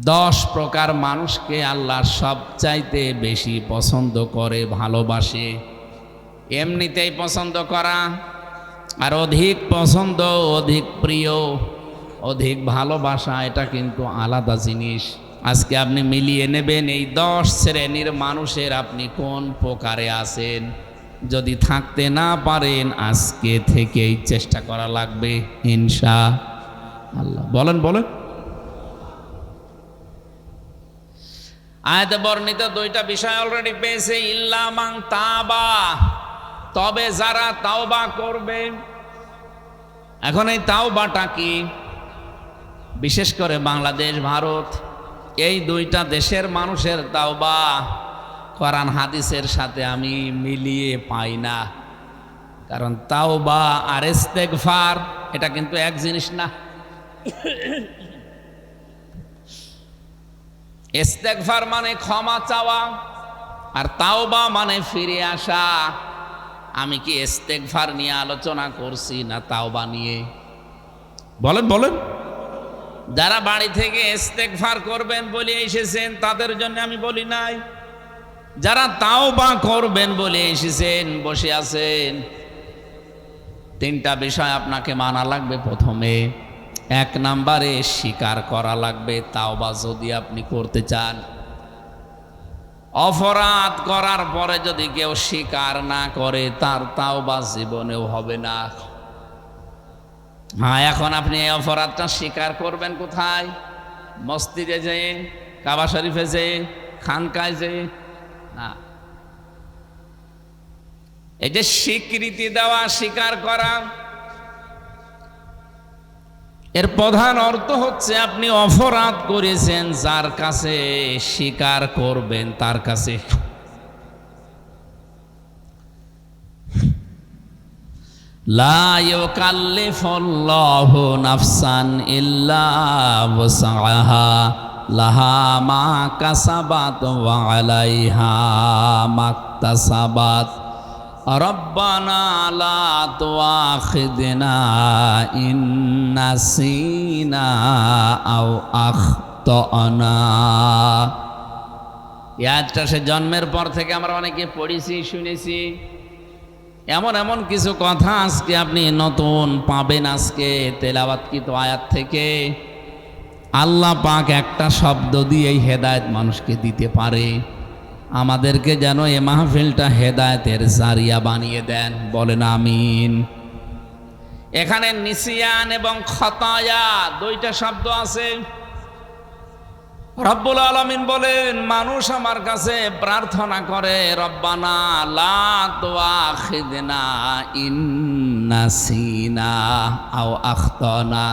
10 প্রকার মানুষকে আল্লাহ সবচাইতে বেশি পছন্দ করে, ভালোবাসে। এমনিতেই পছন্দ করা আর অধিক পছন্দ, অধিক প্রিয়, অধিক ভালোবাসা, এটা কিন্তু আলাদা জিনিস। আজকে আপনি মিলিয়ে নেবেন এই 10 শ্রেণীর মানুষের আপনি কোন প্রকারে আছেন। যদি থাকতে না পারেন আজকে থেকেই চেষ্টা করা লাগবে ইনশাআল্লাহ। বলেন বলেন। আয়াতে বর্ণিত 2টা বিষয় অলরেডি পেয়েছে। ইল্লা মান তাবা, তবে যারা তাওবা করবে। এখন এই তাওবাটা কি? বিশেষ করে বাংলাদেশ, ভারত, এই 2টা দেশের মানুষের তাওবা কোরআন হাদিসের সাথে আমি মিলিয়ে পাই না। কারণ তাওবা আর ইস্তেগফার এটা কিন্তু এক জিনিস না। ইস্তেগফার মানে ক্ষমা চাওয়া, আর তাওবা মানে ফিরে আসা। আমি কি ইস্তেগফার নিয়ে আলোচনা করছি না তাওবা নিয়ে? বলেন বলেন। যারা বাড়ি থেকে ইস্তেগফার করবেন বলে এসেছেন তাদের জন্য আমি বলি নাই। যারা তাওবা করবেন বলে এসেছেন, বসে আছেন, 3টা বিষয় আপনাকে মানা লাগবে। প্রথমে 1 নম্বরে স্বীকার করা লাগবে তাওবা যদি আপনি করতে চান। অপরাধ করার পরে যদি কেউ স্বীকার না করে তার তাওবা জীবনেও হবে না। হ্যাঁ, এখন আপনি এই অপরাধটা স্বীকার করবেন কোথায়? মসজিদে যেয়ে, কাবা শরীফে যেয়ে, খানকায় যেয়ে না। এই যে স্বীকৃতি দেওয়া, স্বীকার করা, এর প্রধান অর্থ হচ্ছে আপনি অপরাধ করেছেন, যার কাছে স্বীকার করবেন তার কাছে। লা ইউকাল্লিফুল্লাহু নাফসান ইল্লা ওয়াসআহা লাহা মা কাসাবাত ওয়া আলাইহা মাকতাসাবাত রব্বানা লা তুআখিযনা ইন নাসিনা আও আখতানা। ইয়াদটা সে জন্মের পর থেকে আমরা অনেকে পড়েছি, শুনেছি। এমন এমন কিছু কথা আজকে আপনি নতুন পাবেন আজকে তেলাওয়াতকৃত আয়াত থেকে। আল্লাহ পাক একটা শব্দ দিয়েই হেদায়েত মানুষকে দিতে পারে। আমাদেরকে যেন এ মাহফিলটা হেদায়েতের জারিয়া বানিয়ে দেন, বলেন আমিন। এখানে নিসিয়ান এবং খতায়া 2টা শব্দ আছে। রব্বুল আলামিন বলেন, মানুষ আমার কাছে প্রার্থনা করে, রব্বানা লা তুআখিযনা ইন নাসিনা আও আখতানা।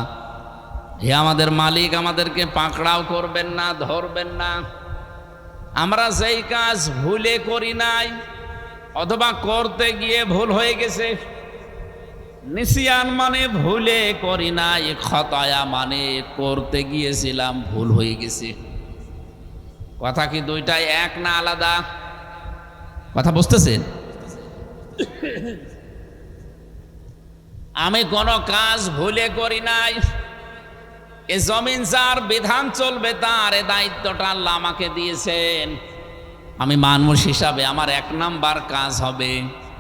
হে আমাদের মালিক, আমাদেরকে পাকড়াও করবেন না, ধরবেন না। আমরা যেই কাজ ভুলে করি নাই অথবা করতে গিয়ে ভুল হয়ে গেছে। নিসিয়ান মানে ভুলে করি নাই, খতায়া মানে করতে গিয়েছিলাম, ভুল হয়ে গেছে। কথা কি 2টাই এক না আলাদা? কথা বুঝতেছেন? আমি কোন কাজ ভুলে করি নাই। এ জমিন যার, বিধান চলবে তার, এ দায়িত্বটা আল্লাহ আমাকে দিয়েছেন। আমি মানুষ হিসাবে আমার 1 নাম্বার কাজ হবে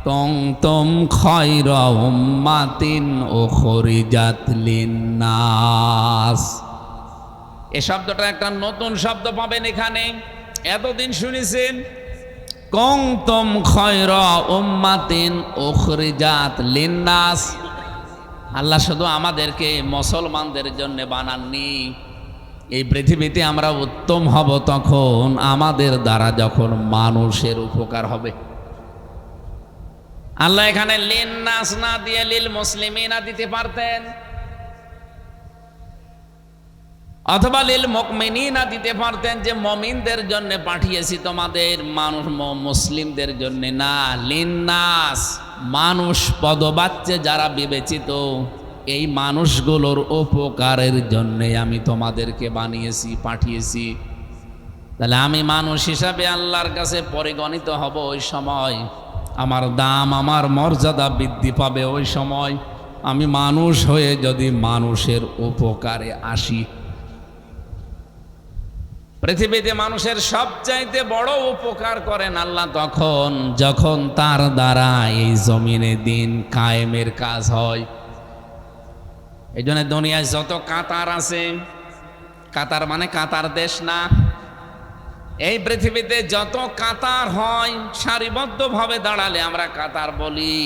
কুনতুম খায়রা উম্মাতিন উখরিজাত লিন্নাস। এই শব্দটা একটা নতুন শব্দ পাবেন এখানে। এতদিন শুনেছেন কুনতুম খায়রা উম্মাতিন উখরিজাত লিন্নাস। আল্লাহ শুধু আমাদেরকে মুসলমানদের জন্য বানাননি। এই পৃথিবীতে আমরা উত্তম হব তখন আমাদের দ্বারা যখন মানুষের উপকার হবে। আল্লাহ এখানে লিন্নাস না দিয়ে লিল মুসলিমিনা দিতে পারতেন, অথবা লিল মুমিনিনা দিতে পারতেন, যে মুমিনদের জন্য পাঠিয়েছি তোমাদের, মানুষ মুসলিমদের জন্য না। লিন্নাস মানুষ, পদবাচ্যে যারা বিবেচিত, এই মানুষগুলোর উপকারের জন্য আমি তোমাদেরকে বানিয়েছি, পাঠিয়েছি। তাহলে আমি মানুষ হিসাবে আল্লাহর কাছে পরিগণিত হব। ওই সময় আমার দাম, আমার মর্যাদা বৃদ্ধি পাবে। ওই সময় আমি মানুষ হয়ে যদি মানুষের উপকারে আসি। পৃথিবীতে মানুষের সবচাইতে বড় উপকার করেন আল্লাহ তখন যখন তার দ্বারা এই জমিনে দিন কায়েমের কাজ হয়। এই জন্য দুনিয়ায় যত কাতার আছে, কাতার মানে কাতার দেশ না, এই পৃথিবীতে যত কাতার হয় সারিবদ্ধভাবে দাঁড়ালে আমরা কাতার বলি,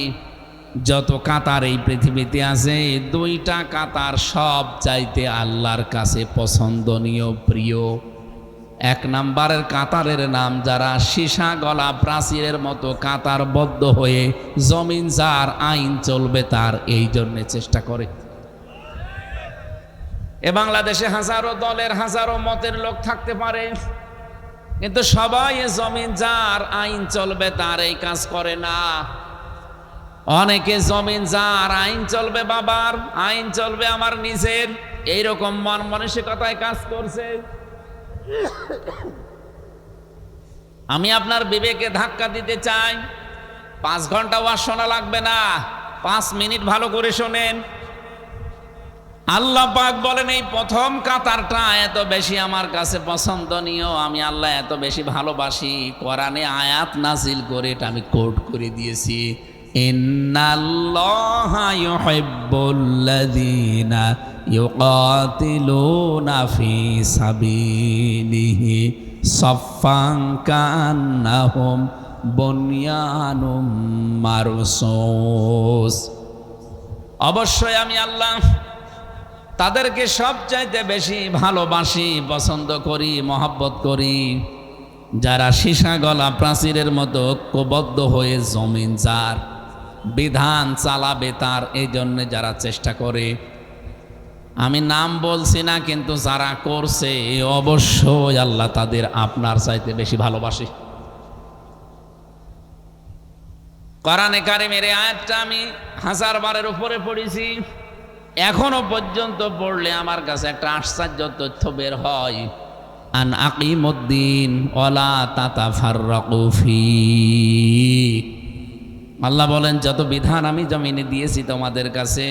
যত কাতার এই পৃথিবীতে আছে দুইটা কাতার সব চাইতে আল্লাহর কাছে পছন্দনীয়, প্রিয়। এক নাম্বারের কাতারের নাম যারা সীসা গলা প্রাচীরের মতো কাতারবদ্ধ হয়ে জমিন যার আইন চলবে তার, এই জন্যে চেষ্টা করে। এ বাংলাদেশে হাজারো দলের হাজারো মতের লোক থাকতে পারে, কিন্তু সবাই জমিন যার আইন চলবে তার এই কাজ করে না। অনেকে জমিন যার আইন চলবে বাবার, আইন চলবে আমার নিজের, এইরকম মন মানসিকতায় কাজ করছে। আমি আপনার বিবেকে ধাক্কা দিতে চাই, 5 ঘন্টা ওয়াজ শোনা লাগবে না, 5 মিনিট ভালো করে শোনেন। আল্লাহ পাক বলেন এই প্রথম কাতারটা এত বেশি আমার কাছে পছন্দনীয়, আমি আল্লাহ এত বেশি ভালোবাসি, কোরআনে আয়াত নাজিল করে এটা আমি কোট করে দিয়েছি। ইন্নাল্লাহা ইউহিব্বুল্লাযীনা ইউকাতিলুনা ফি সাবিলিহি সাফফান কান্নাহুম বুনয়ানুম মারসুস। অবশ্যই আমি আল্লাহ তাদেরকে সবচাইতে বেশি ভালোবাসি, পছন্দ করি, মহব্বত করি, যারা সীসা গলা প্রাচীরের মতো ঐক্যবদ্ধ হয়ে জমিন যার বিধান চালাবে তার, এই জন্যে যারা চেষ্টা করে। আমি নাম বলছি না, কিন্তু যারা করছে অবশ্যই আল্লাহ তাদের আপনার চাইতে বেশি ভালোবাসে। কোরআনে কারিমের এই আয়াতটা আমি 1000 বারের উপরে পড়েছি, এখনো পর্যন্ত পড়লে আমার কাছে একটা আশ্চর্য তথ্য বের হয়। আন আকিমুদ্দিন ওয়ালা তাতাফাররাকু ফি। আল্লাহ বলেন যত বিধান আমি জমিনে দিয়েছি তোমাদের কাছে,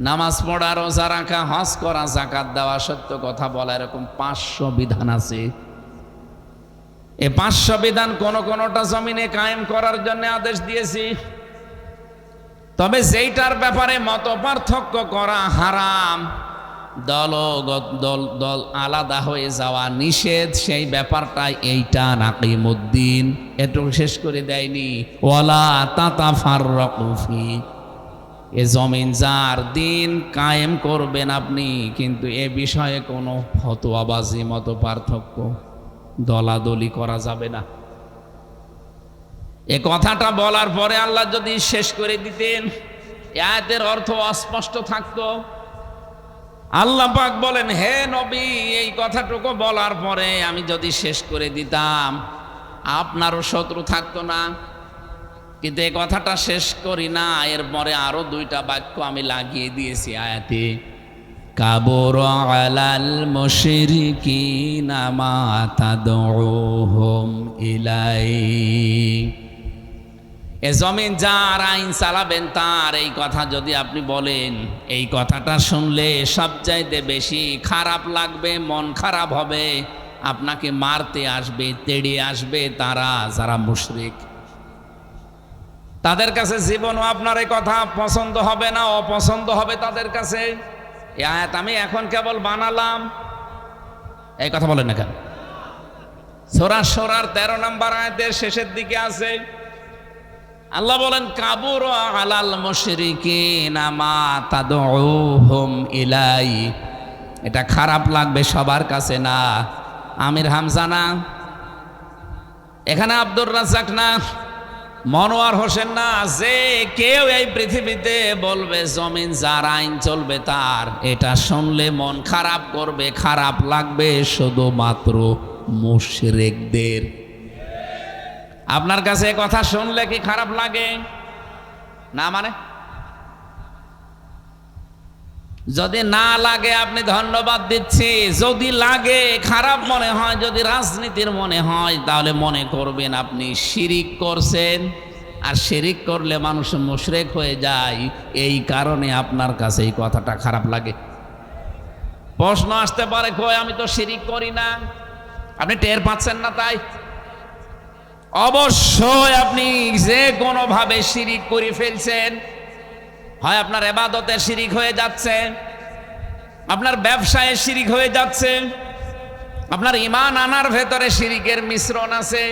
নামাজ পড়া, রোজা রাখা, হজ করা, যাকাত দেওয়া, সত্য কথা বলা, এরকম 500 বিধান আছে। এই 500 বিধান কোনটা জমিনে কায়েম করার জন্য আদেশ দিয়েছি, তবে যেইটার ব্যাপারে মত পার্থক্য করা হারাম, দল আলাদা হয়ে যাওয়া নিষেধ, সেই ব্যাপারটাই এইটা নাকিমুদ্দিন। একটু শেষ করে দেয়নি, ওয়ালা তাতাফাররাকু ফি। এ জমিন যার দিন কায়েম করবেন আপনি, কিন্তু এ বিষয়ে কোনো ফতোয়াবাজি, মত পার্থক্য, দলাদলি করা যাবে না। এ কথাটা বলার পরে আল্লাহ যদি শেষ করে দিতেন, আয়াতের অর্থ অস্পষ্ট থাকতো। আল্লাহ পাক বলেন, হে নবী, এই কথাটুকু বলার পরে আমি যদি শেষ করে দিতাম আপনারও শত্রু থাকতো না, কিন্তু এই কথাটা শেষ করি না, এরপরে আরো 2টা বাক্য আমি লাগিয়ে দিয়েছি আয়াতে। কাবুরা আলাল মুশরিকিনা মা তাদউহুম ইলাইহি। এ জমিন যার আইন চালাবেন তার, এই কথা যদি আপনি বলেন, এই কথাটা শুনলে সবচাইতে বেশি খারাপ লাগবে, মন খারাপ হবে, আপনাকে মারতে আসবে, তেড়ে আসবে তারা যারা মুশরিক। তাদের কাছে জীবনও আপনার এই কথা পছন্দ হবে না, অপছন্দ হবে তাদের কাছে। এই আয়াত আমি এখন কেবল বানালাম, এই কথা বলেন না কেন? সূরা শুরার 13 নম্বর আয়াতের শেষের দিকে আছে, আল্লাহ বলেন কাবুরা আলাল মুশরিকিনা মা তাদউহুম ইলাইহি। এটা খারাপ লাগবে সবার কাছে না, আমির হামজা না, এখানে আব্দুর রাজ্জাক না, মনোয়ার হোসেন না, যে কেউ এই পৃথিবীতে বলবে জমিন যার আইন চলবে তার, এটা শুনলে মন খারাপ করবে, খারাপ লাগবে শুধুমাত্র মুশরিকদের। আপনার কাছে কথা শুনলে কি খারাপ লাগে না? মানে যদি না লাগে আপনি ধন্যবাদ দিচ্ছি, যদি লাগে, খারাপ মনে হয়, যদি রাজনীতির মনে হয়, তাহলে মনে করবেন আপনি শিরিক করছেন, আর শিরিক করলে মানুষ মুশরিক হয়ে যায়, এই কারণে আপনার কাছে এই কথাটা খারাপ লাগে। প্রশ্ন আসতে পারে, কই আমি তো শিরিক করি না, আপনি টের পাচ্ছেন না? তাই অবশ্যই আপনি যে কোনো ভাবে শিরিক করে ফেলছেন। হয় আপনার ইবাদতে শিরিক হয়ে যাচ্ছে, আপনার ব্যবসায় শিরিক হয়ে যাচ্ছে, আপনার ঈমান আনার ভেতরে শিরিকের মিশ্রণ আছে।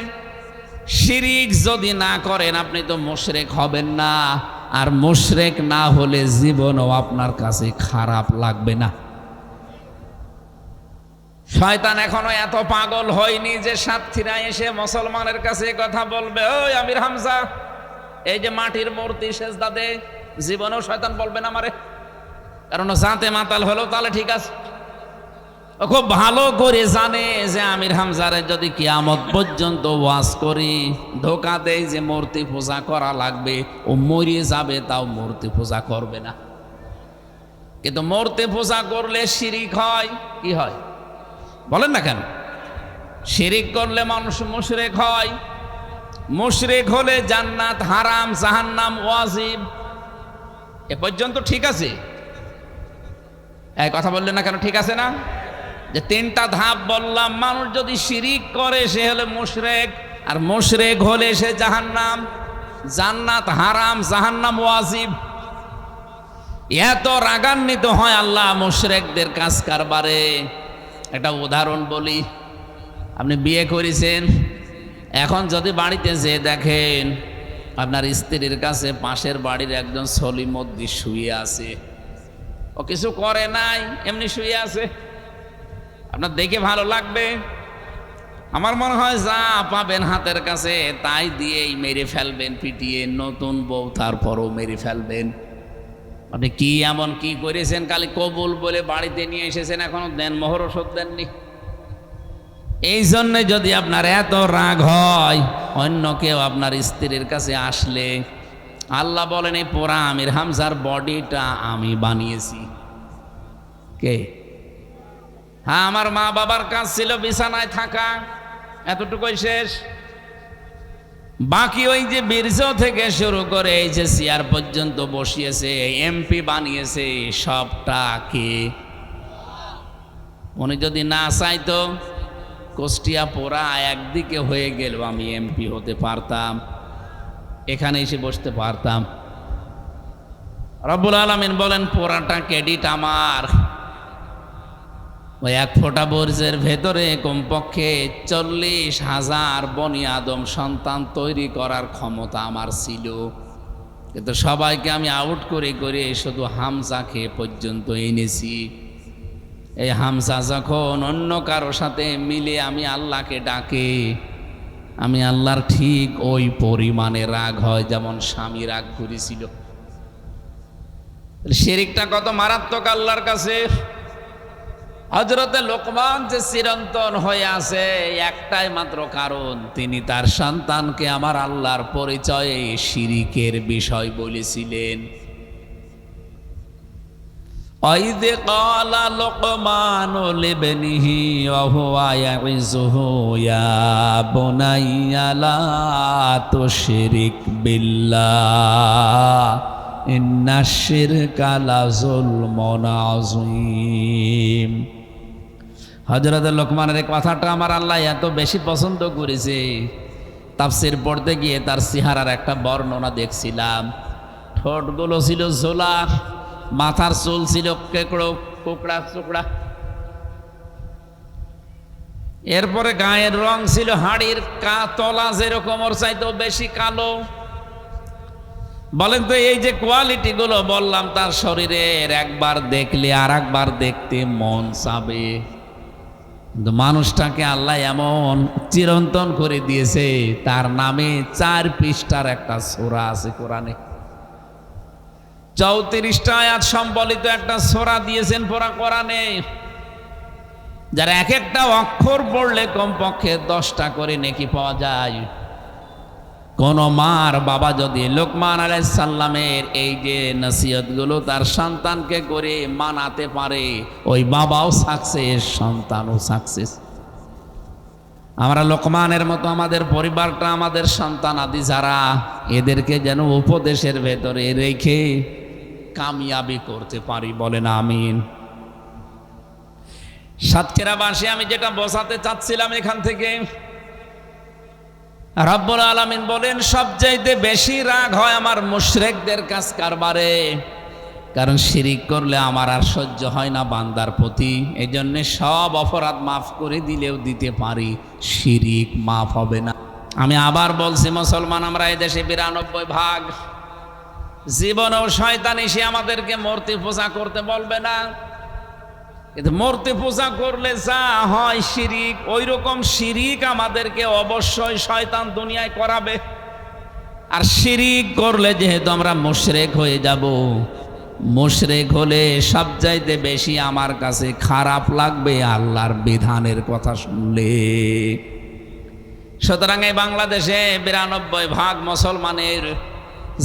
শিরিক যদি না করেন আপনি তো মুশরিক হবেন না, আর মুশরিক না হলে জীবনও আপনার কাছে খারাপ লাগবে না। শয়তান এখনো এত পাগল হয়নি যে সাতক্ষীরা এসে মুসলমানের কাছে কথা বলবে, ওই আমির হামজা এই যে মাটির মূর্তি সেজদা দে। জীবনেও শয়তান বলবে না আমারে, কারণ জাতে মাতাল হলো তাহলে ঠিক আছে। ও খুব ভালো করে জানে যে আমির হামজারে যদি কিয়ামত পর্যন্ত ওয়াজ করি, ধোকা দেয় যে মূর্তি পূজা করা লাগবে, ও মরিয়ে যাবে তাও মূর্তি পূজা করবে না। কিন্তু মূর্তি পূজা করলে শিরিক হয়। কি হয় বলেন না কেন? শিরিক করলে মানুষ মুশরিক হয়। মুশরিক হলে জান্নাত হারাম, জাহান্নাম ওয়াজিব। এ পর্যন্ত ঠিক আছে? এই কথা বললেন না কেন? ঠিক আছে না? যে তিনটা ধাপ বললাম, মানুষ যদি শিরিক করে সে হলে মুশরিক, আর মুশরিক হলে সে জাহান্নাম, জান্নাত হারাম, জাহান্নাম ওয়াজিব। এত রাগান্বিত হয় আল্লাহ মুশরিকদের কাজ কারবারে। একটা উদাহরণ বলি, আপনি বিয়ে করেছেন, এখন যদি বাড়িতে যেয়ে দেখেন আপনার স্ত্রীর কাছে পাশের বাড়ির একজন সলিমদ্দি শুয়ে আছে, ও কিছু করে নাই, এমনি শুয়ে আছে, আপনার দেখে ভালো লাগবে? আমার মনে হয় যা পাবেন হাতের কাছে তাই দিয়েই মেরে ফেলবেন, পিটিয়ে। নতুন বউ, তারপরও মেরে ফেলবেন। আপনি কি এমন কি করেছেন? খালি কবুল বলে বাড়িতে নিয়ে এসেছেন, এখনো দেন মোহর ওষুধ দেননি। এই জন্যে যদি আপনার এত রাগ হয় অন্য কেউ আপনার স্ত্রীর কাছে আসলে, আল্লাহ বলেন এই পোড়া আমির হামজার বডিটা আমি বানিয়েছি। কে? হ্যাঁ, আমার মা বাবার কাজ ছিল বিছানায় থাকা, এতটুকুই শেষ। বাকি ওই যে বীর্য থেকে শুরু করে এই যে চেয়ার পর্যন্ত বসিয়েছে, এমপি বানিয়েছে, সবটা কে? উনি যদি না চাইতো কুষ্টিয়া পোড়া একদিকে হয়ে গেল, আমি এমপি হতে পারতাম, এখানে এসে বসতে পারতাম। রব্বুল আলামিন বলেন পোড়াটা ক্রেডিট আমার। ওই এক ফোঁটা বর্জ্যের ভেতরে কমপক্ষে 40,000 বনি আদম সন্তান তৈরি করার ক্ষমতা আমার ছিল, কিন্তু সবাইকে আমি আউট করে করে শুধু হামজাকে পর্যন্ত এনেছি। এই হামজা যখন অন্য কারো সাথে মিলে আমি আল্লাহকে ডাকে, আমি আল্লাহর ঠিক ওই পরিমাণে রাগ হয় যেমন স্বামী রাগ করেছিল। শিরিকটা কত মারাত্মক আল্লাহর কাছে। হযরতে লোকমান যে চিরন্তন হয়ে আছে একটাই মাত্র কারণ, তিনি তার সন্তানকে আমার আল্লাহর পরিচয়ে শিরিকের বিষয় বলেছিলেন। وَإِذْ قَالَ لُقْمَانُ لِابْنِهِ وَهُوَ يَعِظُهُ يَا بُنَيَّ لَا تُشْرِكْ بِاللَّهِ إِنَّ الشِّرْكَ لَظُلْمٌ عَظِيمٌ। হযরত লোকমানের এই কথাটা আমার আল্লাহ এত বেশি পছন্দ করেছে, তাফসীর পড়তে গিয়ে তার চেহারার একটা বর্ণনা দেখছিলাম। ঠোঁটগুলো ছিল ঝোলা, মাথার চুল ছিল কোকড়া চোকড়া, এরপরে গায়ের রং ছিল হাড়ির তলা যেরকম, ওর চাইতেও বেশি কালো। বলেন তো এই যে কোয়ালিটি গুলো বললাম তার শরীরের, একবার দেখলে আর একবার দেখতে মন চাবে। কিন্তু মানুষটাকে আল্লাহ এমন চিরন্তন করে দিয়েছে, তার নামে 4 পৃষ্ঠার একটা সূরা আছে কোরআনে, 34টা আয়াত সম্বলিত একটা সূরা দিয়েছেন পুরা কোরআনে, যারা এক একটা অক্ষর পড়লে কমপক্ষে 10টা করে নেকি পাওয়া যায়। কোন মার বাবা যদি লোকমান আলাইহিস সালামের এই যে নসিহতগুলো তার সন্তানকে করে মানাতে পারে, ওই বাবাও সাকসেস, সন্তানও সাকসেস। আমরা লোকমানের মতো আমাদের পরিবারটা, আমাদের সন্তান আদি যারা, এদেরকে যেন উপদেশের ভেতরে রেখে কামিয়াবি করতে পারি, বলেন আমিন। সাতক্ষীরাবাসী, আমি যেটা বোঝাতে চাচ্ছিলাম এখান থেকে, রব্বুল আলামিন বলেন সবচাইতে বেশি রাগ হয় আমার মুশরিকদের কাজ কারবারে, কারণ শিরিক করলে আমার আর সহ্য হয় না বান্দার প্রতি। এই জন্য সব অপরাধ মাফ করে দিলেও দিতে পারি, শিরিক মাফ হবে না। আমি আবার বলছি, মুসলমান আমরা এদেশে 92%। জীবনেও শয়তান এসে আমাদেরকে মূর্তি পূজা করতে বলবে না, কিন্তু মূর্তি পূজা করলে যা হয় শিরিক, ওই রকম শিরিক আমাদেরকে অবশ্যই শয়তান দুনিয়ায় করাবে। আর শিরিক করলে যেহেতু আমরা মুশরিক হয়ে যাব, মুশরিক হলে সবচাইতে বেশি আমার কাছে খারাপ লাগবে আল্লাহর বিধানের কথা শুনলে। সুতরাং এই বাংলাদেশে 92% মুসলমানের,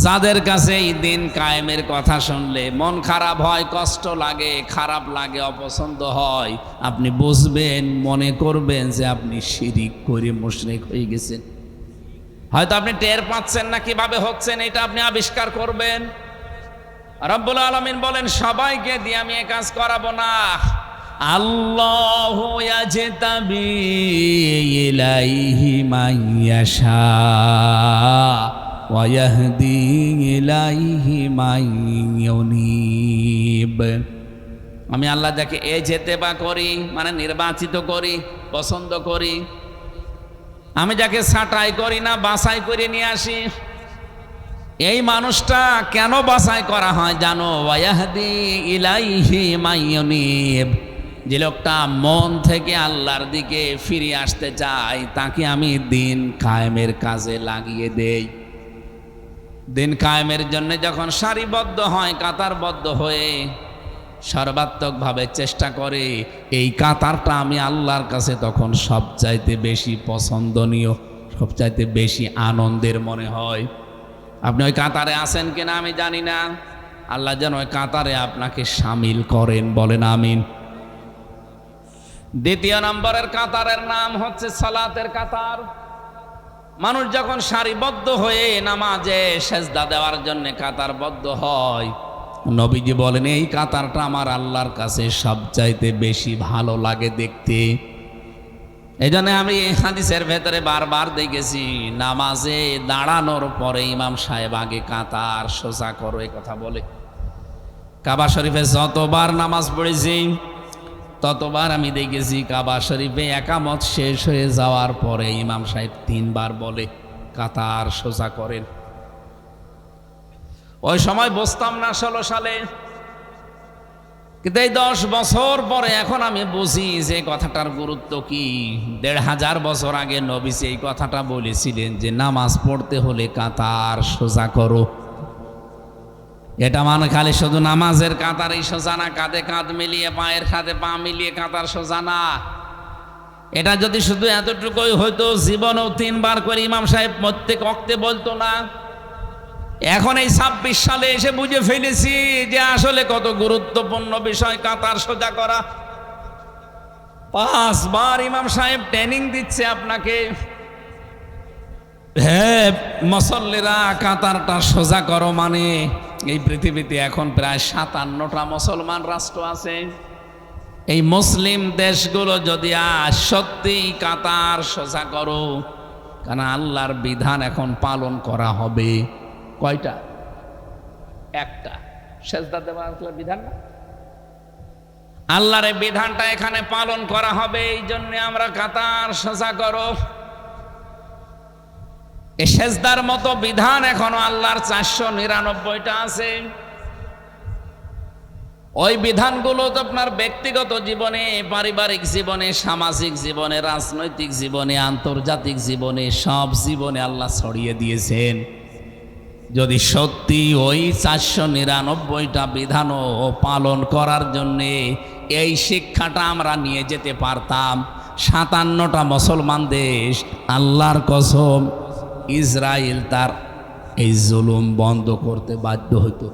যাদের কাছে এই দিন কায়েমের কথা শুনলে মন খারাপ হয়, কষ্ট লাগে, খারাপ লাগে, অপছন্দ হয়, আপনি বুঝবেন, মনে করবেন যে আপনি শিরিক করে মুশরিক হয়ে গেছেন। হয়তো আপনি টের পাচ্ছেন না কিভাবে হচ্ছেন, এটা আপনি আবিষ্কার করবেন। রব্বুল আলামিন বলেন সবাইকে দিয়ে আমি এই কাজ করাবো না। আল্লাহু ইয়াজতাবি ইলাইহি মান ইয়াশা ওয়া ইয়াহদি ইলাইহি মান ইউনিব। আমি আল্লাহ যাকে যেতেবা করি, মানে নির্বাচিত করি, পছন্দ করি, আমি যাকে ছাঁটাই করি না, বাছাই করে নিয়ে আসি। এই মানুষটা কেন বাছাই করা হয় জানো? ওয়াহদি ইলাইহি মান ইউনিব, যে লোকটা মন থেকে আল্লাহর দিকে ফিরে আসতে চায় তাকে আমি দিন কায়েমের কাজে লাগিয়ে দেই। দিন কায়েমের জন্য যখন সারিবদ্ধ হয়, কাতারবদ্ধ হয়ে সর্বাত্মকভাবে চেষ্টা করে, এই কাতারটা আমি আল্লাহর কাছে তখন সবচাইতে বেশি পছন্দনীয়, সবচাইতে বেশি আনন্দের মনে হয়। আপনি ওই কাতারে আছেন কিনা আমি জানি না, আল্লাহ যেন ওই কাতারে আপনাকে সামিল করেন, বলেন আমিন। দ্বিতীয় নম্বরের কাতারের নাম হচ্ছে সালাতের কাতার। মানুষ যখন সারিবদ্ধ হয়ে নামাজে সেজদা দেওয়ার জন্য কাতারবদ্ধ হয়, নবীজি বলেন এই কাতারটা আমার আল্লাহর কাছে সবচাইতে বেশি ভালো লাগে দেখতে। এই জন্য আমি এই হাদিসের ভেতরে বারবার দেখেছি, নামাজে দাঁড়ানোর পরে ইমাম সাহেব আগে কাতার সোজা করো, এই কথা বলে। কাবা শরীফে যতবার নামাজ পড়েছি ততবার আমি দেখেছি কাবা শরীফে একামত শেষ হয়ে যাওয়ার পরে ইমাম সাহেব 3 বার বলে কাতার সোজা করেন। ওই সময় বসতাম না 16 সালে, কিন্তু এই 10 বছর পরে এখন আমি বুঝি যে কথাটার গুরুত্ব কি। 1500 বছর আগে নবী এই কথাটা বলেছিলেন যে নামাজ পড়তে হলে কাতার সোজা করো। এটা মানে খালি শুধু নামাজের কাতারই সোজা না, কাঁধে কাঁধ মিলিয়ে, পায়ের সাথে পা মিলিয়ে কাতার সোজা না। এটা যদি শুধু এতটুকুই হয়তো, জীবনেও 3 বার করে ইমাম সাহেব প্রত্যেক ওয়াক্তে বলতো না। এখন এই 26 সালে এসে বুঝে ফেলেছি যে আসলে কত গুরুত্বপূর্ণ বিষয় কাতার সোজা করা। 5 বার ইমাম সাহেব ট্রেনিং দিচ্ছে আপনাকে, হ্যাঁ মুসল্লিরা কাতারটা সোজা করো। মানে এই পৃথিবীতে এখন প্রায় 57টা মুসলমান রাষ্ট্র আছে। এই মুসলিম দেশগুলো যদি সত্যি কাতার সোজা করো, কারণ আল্লাহর বিধান এখন পালন করা হবে। কয়টা? একটা, সেজদা দেওয়া আল্লাহর বিধান না, আল্লাহর এই বিধানটা এখানে পালন করা হবে। এই জন্য আমরা কাতার সোজা করো। এই সেজদার মতো বিধান এখনো আল্লাহর 499টা আছে। ওই বিধানগুলো তো আপনার ব্যক্তিগত জীবনে, পারিবারিক জীবনে, সামাজিক জীবনে, রাজনৈতিক জীবনে, আন্তর্জাতিক জীবনে, সব জীবনে আল্লাহ ছড়িয়ে দিয়েছেন। যদি সত্যি ওই 499টা বিধানও পালন করার জন্যে এই শিক্ষাটা আমরা নিয়ে যেতে পারতাম, 57টা মুসলমান দেশ, আল্লাহর কসম ইসরায়েল তার এই জুলুম বন্ধ করতে বাধ্য হতো।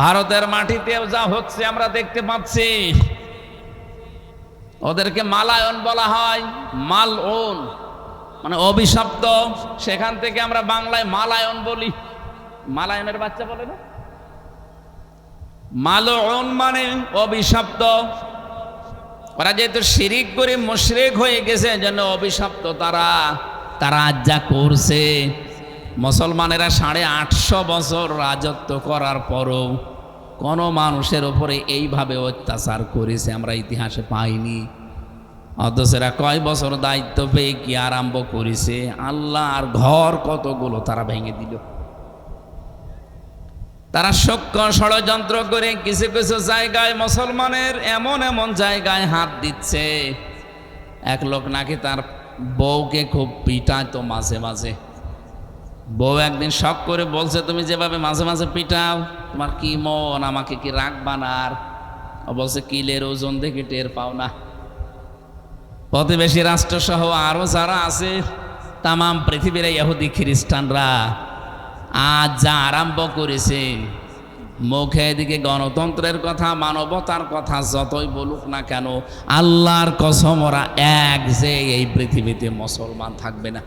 ভারতের মাটিতেও যা হচ্ছে আমরা দেখতে পাচ্ছি। ওদেরকে মালায়ন বলা হয়, মালউন মানে অভিশপ্ত। সেখান থেকে আমরা বাংলায় মালায়ন বলি। মালায়নের বাচ্চা বলে না, মালউন মানে অভিশপ্ত। ওরা যেহেতু শিরিক করে মুশরিক হয়ে গেছে, জন্য অভিশপ্ত তারা আজ যা করছে। মুসলমানেরা 850 বছর রাজত্ব করার পরও কোনো মানুষের ওপরে এইভাবে অত্যাচার করেছে আমরা ইতিহাসে পাইনি। অথচ এরা কয় বছর দায়িত্ব পেয়ে কি আরম্ভ করেছে, আল্লাহর ঘর কতগুলো তারা ভেঙে দিল। তারা সূক্ষ্ম ষড়যন্ত্র করে কিছু কিছু জায়গায় মুসলমানের এমন জায়গায় হাত দিচ্ছে। এক লোক নাকি তার বউকে খুব পিটাতো মাঝে মাঝে। বউ একদিন শখ করে বলছে, তুমি যেভাবে মাঝে মাঝে পিটাও, তোমার কি মন, আমাকে কি রাখবা না? আর বলছে, কিলের ওজন দেখে টের পাও না? প্রতিবেশী রাষ্ট্রসহ আরো যারা আছে, তাম পৃথিবীর ইহুদি খ্রিস্টানরা আজ যা আরম্ভ করেছে, মুখে এদিকে গণতন্ত্রের কথা, মানবতার কথা যতই বলুক না কেন, আল্লাহর কসম ওরা এক যে এই পৃথিবীতে মুসলমান থাকবে না।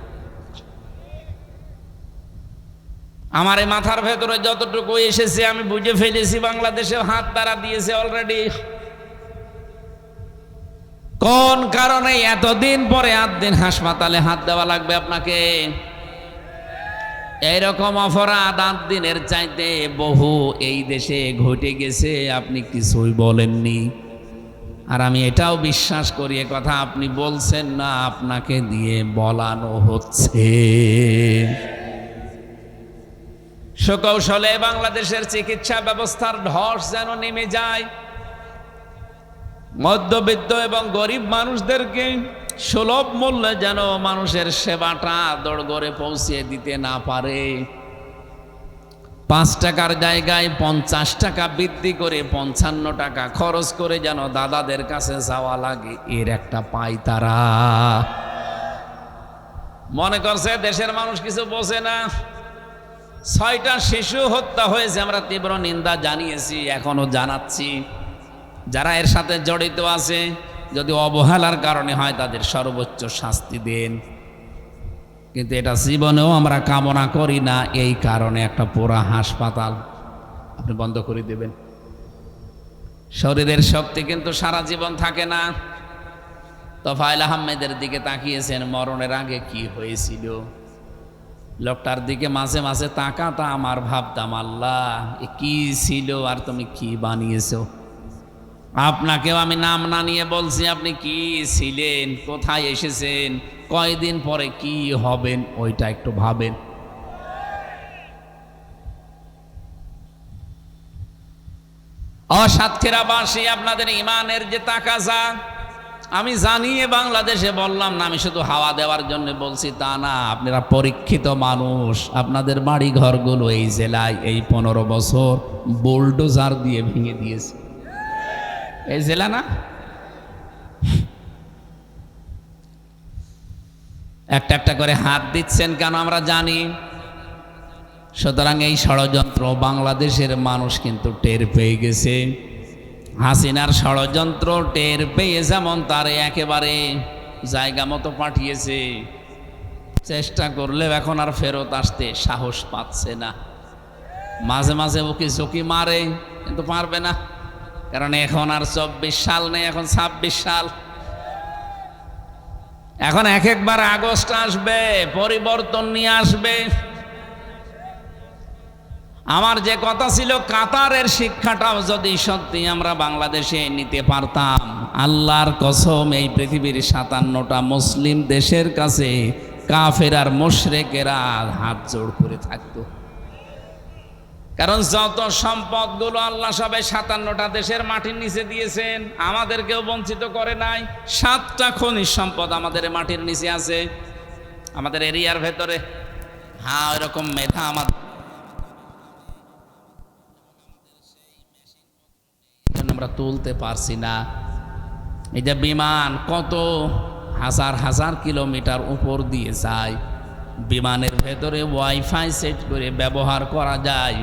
আমার এই মাথার ভেতরে যতটুকু এসেছে আমি বুঝে ফেলেছি, বাংলাদেশে হাত তারা দিয়েছে অলরেডি। কোন কারণে এতদিন পরে 8 দিন হাসপাতালে হাত দেওয়া লাগবে আপনাকে? এইরকম অপরাধ 8 দিনের চাইতে বহু এই দেশে ঘটে গেছে, আপনি কিছুই বলেননি। আর আমি এটাও বিশ্বাস করি, এ কথা আপনি বলছেন না, আপনাকে দিয়ে বলানো হচ্ছে। সুকৌশলে বাংলাদেশের চিকিৎসা ব্যবস্থার ধস যেন নেমে যায়। মধ্যবিত্ত এবং গরিব মানুষদেরকে সুলভ মূল্যে যেন মানুষের সেবাটা দোরগোড়ে পৌঁছে দিতে না পারে। 5 টাকার জায়গায় 50 টাকা বৃদ্ধি করে 55 টাকা খরচ করে যেন দাদাদের কাছে যাওয়া লাগে, এর একটা পাই তারা। মনে করছে দেশের মানুষ কিছু বোঝে না। 6টা শিশু হত্যা হয়েছে, আমরা তীব্র নিন্দা জানিয়েছি, এখনো জানাচ্ছি। যারা এর সাথে জড়িত আছে, যদি অবহেলার কারণে হয় তাদের সর্বোচ্চ শাস্তি দেন, কিন্তু এটা জীবনেও আমরা কামনা করি না। এই কারণে একটা পুরা হাসপাতাল আপনি বন্ধ করে দেবেন। শরীরের শক্তি কিন্তু সারা জীবন থাকে না। তোফায়েল আহমেদের দিকে তাকিয়েছেন, মরণের আগে কি হয়েছিল, লোকটার দিকে মাঝে মাঝে তাকাতাম আমার ভাবতাম, আল্লাহ এ কি ছিল আর তুমি কি বানিয়েছো। আপনাকেও আমি নাম না নিয়ে বলছি, আপনি কি ছিলেন, কোথায় এসেছেন, কয়দিন পরে কি হবেন, ওইটা একটু ভাবেন। সাতক্ষীরাবাসী, আপনাদের ইমানের যে তাকাজা, আমি জানিয়ে বাংলাদেশে বললাম না, আমি শুধু হাওয়া দেওয়ার জন্য বলছি তা না। আপনারা পরীক্ষিত মানুষ, আপনাদের বাড়ি ঘরগুলো এই জেলায় এই 15 বছর বুলডোজার দিয়ে ভেঙে দিয়েছে। এই জেলা না, একটা একটা করে হাত দিচ্ছেন কেন আমরা জানি। সুতরাং এই ষড়যন্ত্র বাংলাদেশের মানুষ কিন্তু টের পেয়ে গেছে। হাসিনার ষড়যন্ত্র টের পেয়ে যেমন তারে একেবারে জায়গা মতো পাঠিয়েছে, চেষ্টা করলেও এখন আর ফেরত আসতে সাহস পাচ্ছে না। মাঝে মাঝে ওকে ঝুঁকি মারে, কিন্তু পারবে না, কারণ এখন আর 24 সাল নেই, এখন 26 সাল। এখন একবার আগস্ট আসবে, পরিবর্তন নিয়ে আসবে। আমার যে কথা ছিল, কাতারের শিক্ষাটাও যদি সত্যি আমরা বাংলাদেশে নিতে পারতাম, আল্লাহর কসম এই পৃথিবীর 57টা মুসলিম দেশের কাছে কাফের আর মুশরিকেরা হাত জোড় করে থাকতো। কারণ যত সম্পদগুলো আল্লাহ সবে 57টা দেশের মাটির নিচে দিয়েছেন, আমাদেরকেও বঞ্চিত করে নাই। 7টা খনিজ সম্পদ আমাদের মাটির নিচে আছে, আমাদের এরিয়ার ভেতরে। হ্যাঁ, এরকম মেধা আমাদের, আমরা তুলতে পারছি না। এই যে বিমান কত হাজার হাজার কিলোমিটার উপর দিয়ে যায়, বিমানের ভেতরে ওয়াইফাই সেট করে ব্যবহার করা যায়।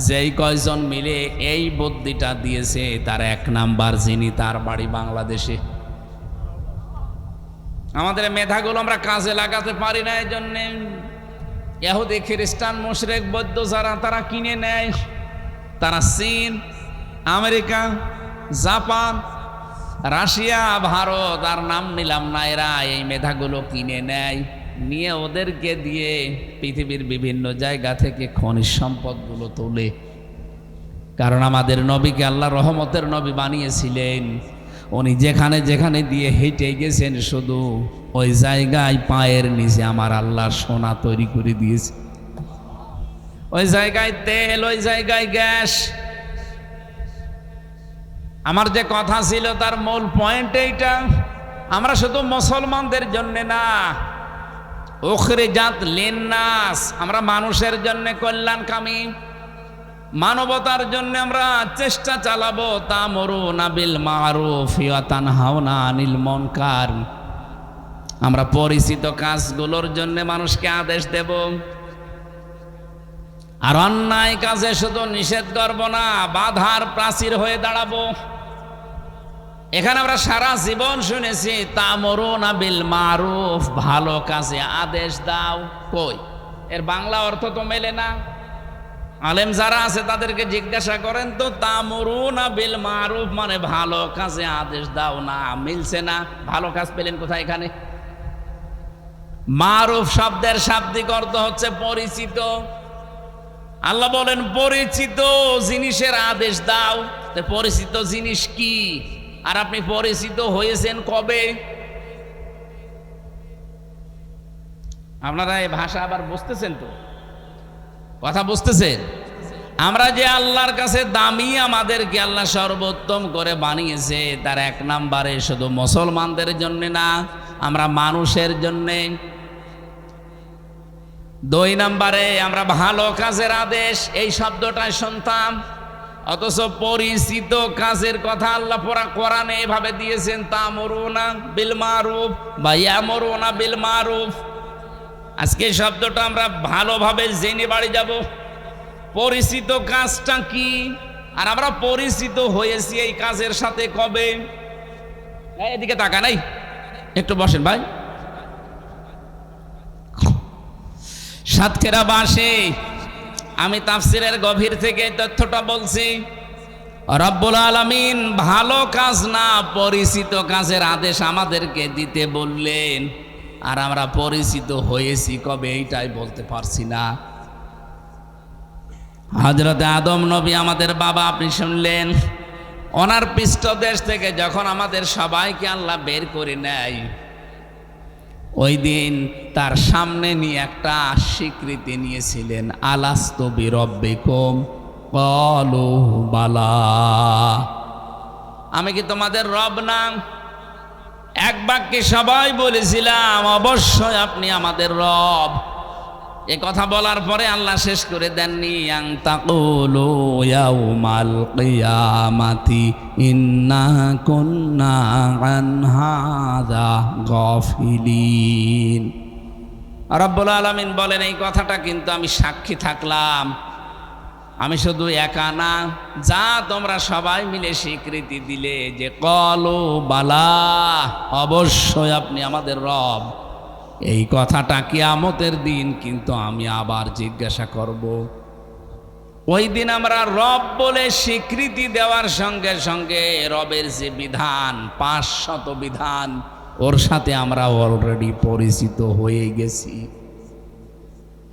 যেই কয়জন মিলে এই বুদ্ধিটা দিয়েছে, তার 1 নাম্বার যিনি, তার বাড়ি বাংলাদেশে। আমাদের মেধাগুলো আমরা কাজে লাগাতে পারি না, এই জন্যে ইহুদি খ্রিস্টান মুশরিক বৌদ্ধ যারা, তারা কিনে নেয়। তারা চীন, আমেরিকা, জাপান, রাশিয়া, ভারত আর নাম নিলাম না, এরা এই মেধাগুলো কিনে নেয়, নিয়ে ওদেরকে দিয়ে পৃথিবীর বিভিন্ন জায়গা থেকে খনিজ সম্পদগুলো তোলে। কারণ আমাদের নবীকে আল্লাহ রহমতের নবী বানিয়েছিলেন, উনি যেখানে যেখানে দিয়ে হেঁটে গেছেন শুধু ওই জায়গায় পায়ের নিচে আমার আল্লাহ সোনা তৈরি করে দিয়েছে। ওই জায়গায় তেল, ওই জায়গায় গ্যাস। আমার যে কথা ছিল তার মূল পয়েন্ট এইটা, আমরা শুধু মুসলমানদের জন্য না, উখরিজাত লিন্নাস, আমরা মানুষের জন্য কল্যাণকামী, মানবতার জন্য আমরা চেষ্টা চালাবো। তা'মুরুনা বিল মা'রুফ ওয়া তানহাউনা আনিল মুনকার, আমরা পরিচিত কাজগুলোর জন্য মানুষকে আদেশ দেব, আর অন্যায় কাজে শুধু নিষেধ করব না, বাধার প্রাচীর হয়ে দাঁড়াবো। এখানে আমরা সারা জীবন শুনেছি তা'মুরুনা বিল মা'রুফ, ভালো কাজে আদেশ দাও। কই এর বাংলা অর্থ তো মেলে না। আলেম যারা আছে তাদেরকে জিজ্ঞাসা করেন তো, তা'মুরুনা বিল মা'রুফ মানে ভালো কাজে আদেশ দাও, না মিলছে না। ভালো কাজ পেলেন কোথায় এখানে? মা'রুফ শব্দের শাব্দিক অর্থ হচ্ছে পরিচিত। আল্লাহ বলেন পরিচিত জিনিসের আদেশ দাও। পরিচিত জিনিস কি? আর আপনি পরিচিত হয়েছেন কবে? আপনারা এই ভাষা আবার বুঝতেছেন তো? কথা বুঝতেছেন? আমরা যে আল্লাহর কাছে দামি, আমাদেরকে আল্লাহ সর্বোত্তম করে বানিয়েছে, তার এক নাম্বারে শুধু মুসলমানদের জন্য না, আমরা মানুষের জন্যে। 2 নাম্বারে আমরা ভালো কাজের আদেশ, এই শব্দটাই শুনতাম, অথচ পরিচিত কাজের কথা আল্লাহ কোরআনে এভাবে দিয়েছেন, তা'মুরুনা বিল মা'রুফ বা ইয়ামুরুনা বিল মা'রুফ। আজকে এই শব্দটা আমরা ভালোভাবে জেনে বাড়ি যাব, পরিচিত কাজটা কি, আর আমরা পরিচিত হয়েছি এই কাজের সাথে কবে। এদিকে তাকা নাই, একটু বসেন ভাই। সাতক্ষীরাবাসী, আমি তাফসিরের গভীর থেকে তথ্যটা বলছি। রব্বুল আলামিন ভালো কাজ না, পরিচিত কাজের আদেশ আমাদেরকে দিতে বললেন, আর আমরা পরিচিত হয়েছি কবে এইটাই বলতে পারছি না। হযরতে আদম নবী আমাদের বাবা, আপনি শুনলেন, ওনার পৃষ্ঠদেশ থেকে যখন আমাদের সবাইকে আল্লাহ বের করে নেয়, ওই দিন তার সামনে নিয়ে একটা স্বীকৃতি নিয়েছিলেন, আলাস্তু বিরব্বিকুম ক্বালু বালা, আমি কি তোমাদের রব না? এক বাক্যে সবাই বলেছিলাম অবশ্যই আপনি আমাদের রব। এ কথা বলার পরে আল্লাহ শেষ করে দেননি, আন তাকুলু ইয়াউমাল কিয়ামাতি ইন্না কুন্না আন হাযা গাফিলিন। রব্বুল আলামিন বলেন, এই কথাটা কিন্তু আমি সাক্ষী থাকলাম, আমি শুধু একা না, যা তোমরা সবাই মিলে স্বীকৃতি দিলে যে ক্বালু বালা, অবশ্যই আপনি আমাদের রব, এই কথাটা কিয়ামতের দিন কিন্তু আমি আবার জিজ্ঞাসা করব। ওই দিন আমরা রব বলে স্বীকৃতি দেওয়ার সঙ্গে সঙ্গে রবের যে বিধান, 500 বিধান, ওর সাথে আমরা অলরেডি পরিচিত হয়ে গেছি।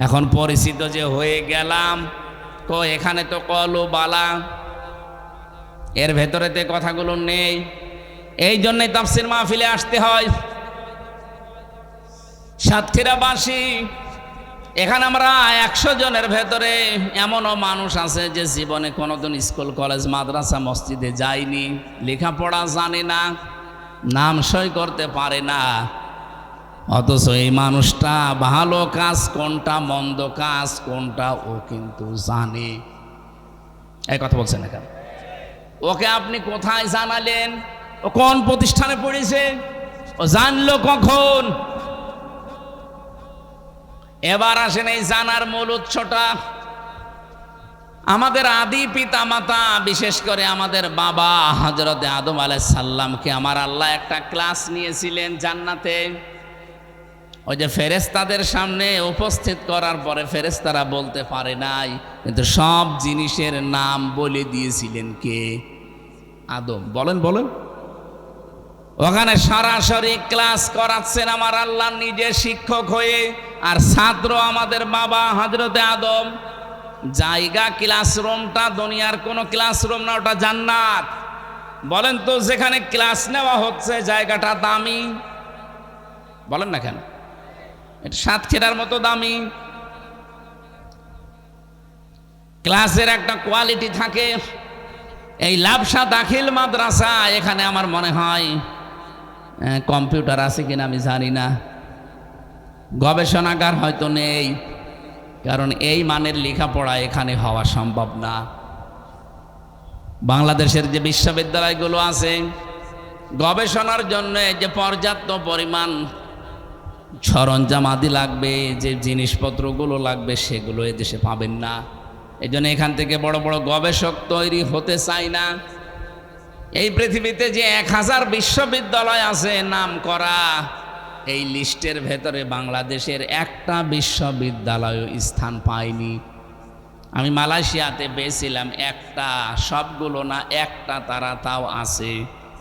এখন পরিচিত যে হয়ে গেলাম, তো এখানে তো ক্বালু বালা, এর ভেতরেতে কথাগুলো নেই। এই জন্যই তাফসীর মাহফিলে আসতে হয়। সাতক্ষীরাবাসী, এখানে আমরা 100 জনের ভেতরে এমনও মানুষ আছে যে জীবনে কোনোদিন স্কুল কলেজ মাদ্রাসা মসজিদে যায়নি, লেখাপড়া জানে না, নাম সই করতে পারে না, অথচ এই মানুষটা ভালো কাজ কোনটা, মন্দ কাজ কোনটা ও কিন্তু জানে। এই কথা বলছেন এখন, ওকে আপনি কোথায় জানালেন? ও কোন প্রতিষ্ঠানে পড়েছে? ও জানলো কখন? এবার আসেন এই জানার মূল উৎসটা। আমাদের আদি পিতা মাতা, বিশেষ করে আমাদের বাবা হযরতে আদম আলাইহিস সালামকে আমার আল্লাহ একটা ক্লাস নিয়েছিলেন জান্নাতে। ওই যে ফেরেশতাদের সামনে উপস্থিত করার পরে ফেরেশতারা বলতে পারে নাই, কিন্তু সব জিনিসের নাম বলে দিয়েছিলেন কে? আদম। বলেন বলেন, ওখানে সরাসরি ক্লাস করাচ্ছেন আমার আল্লাহ নিজে শিক্ষক হয়ে, আর ছাত্র আমাদের বাবা হযরতে আদম। জায়গা ক্লাসরুমটা দুনিয়ার কোনো ক্লাসরুম না, ওটা জান্নাত। বলেন তো যেখানে ক্লাস নেওয়া হচ্ছে জায়গাটা দামি? বলেন না কেন? এটা সাতক্ষীরার মতো দামি। ক্লাসের একটা কোয়ালিটি থাকে। এই লাবসা দাখিল মাদ্রাসা, এখানে আমার মনে হয় কম্পিউটার আছে কিনা আমি জানি না, গবেষণাগার হয়তো নেই, কারণ এই মানের লেখাপড়া এখানে হওয়া সম্ভব না। বাংলাদেশের যে বিশ্ববিদ্যালয়গুলো আছে গবেষণার জন্য যে পর্যাপ্ত পরিমাণ সরঞ্জাম আদি লাগবে, যে জিনিসপত্রগুলো লাগবে, সেগুলো এদেশে পাবেন না। এই জন্য এখান থেকে বড় বড় গবেষক তৈরি হতে চায় না। এই পৃথিবীতে যে 1000 বিশ্ববিদ্যালয় আছে নাম করা, এই লিস্টের ভেতরে বাংলাদেশের একটা বিশ্ববিদ্যালয় স্থান পায়নি। আমি মালয়েশিয়াতে পেয়েছিলাম একটা, সবগুলো না, একটা তারা তাও আছে।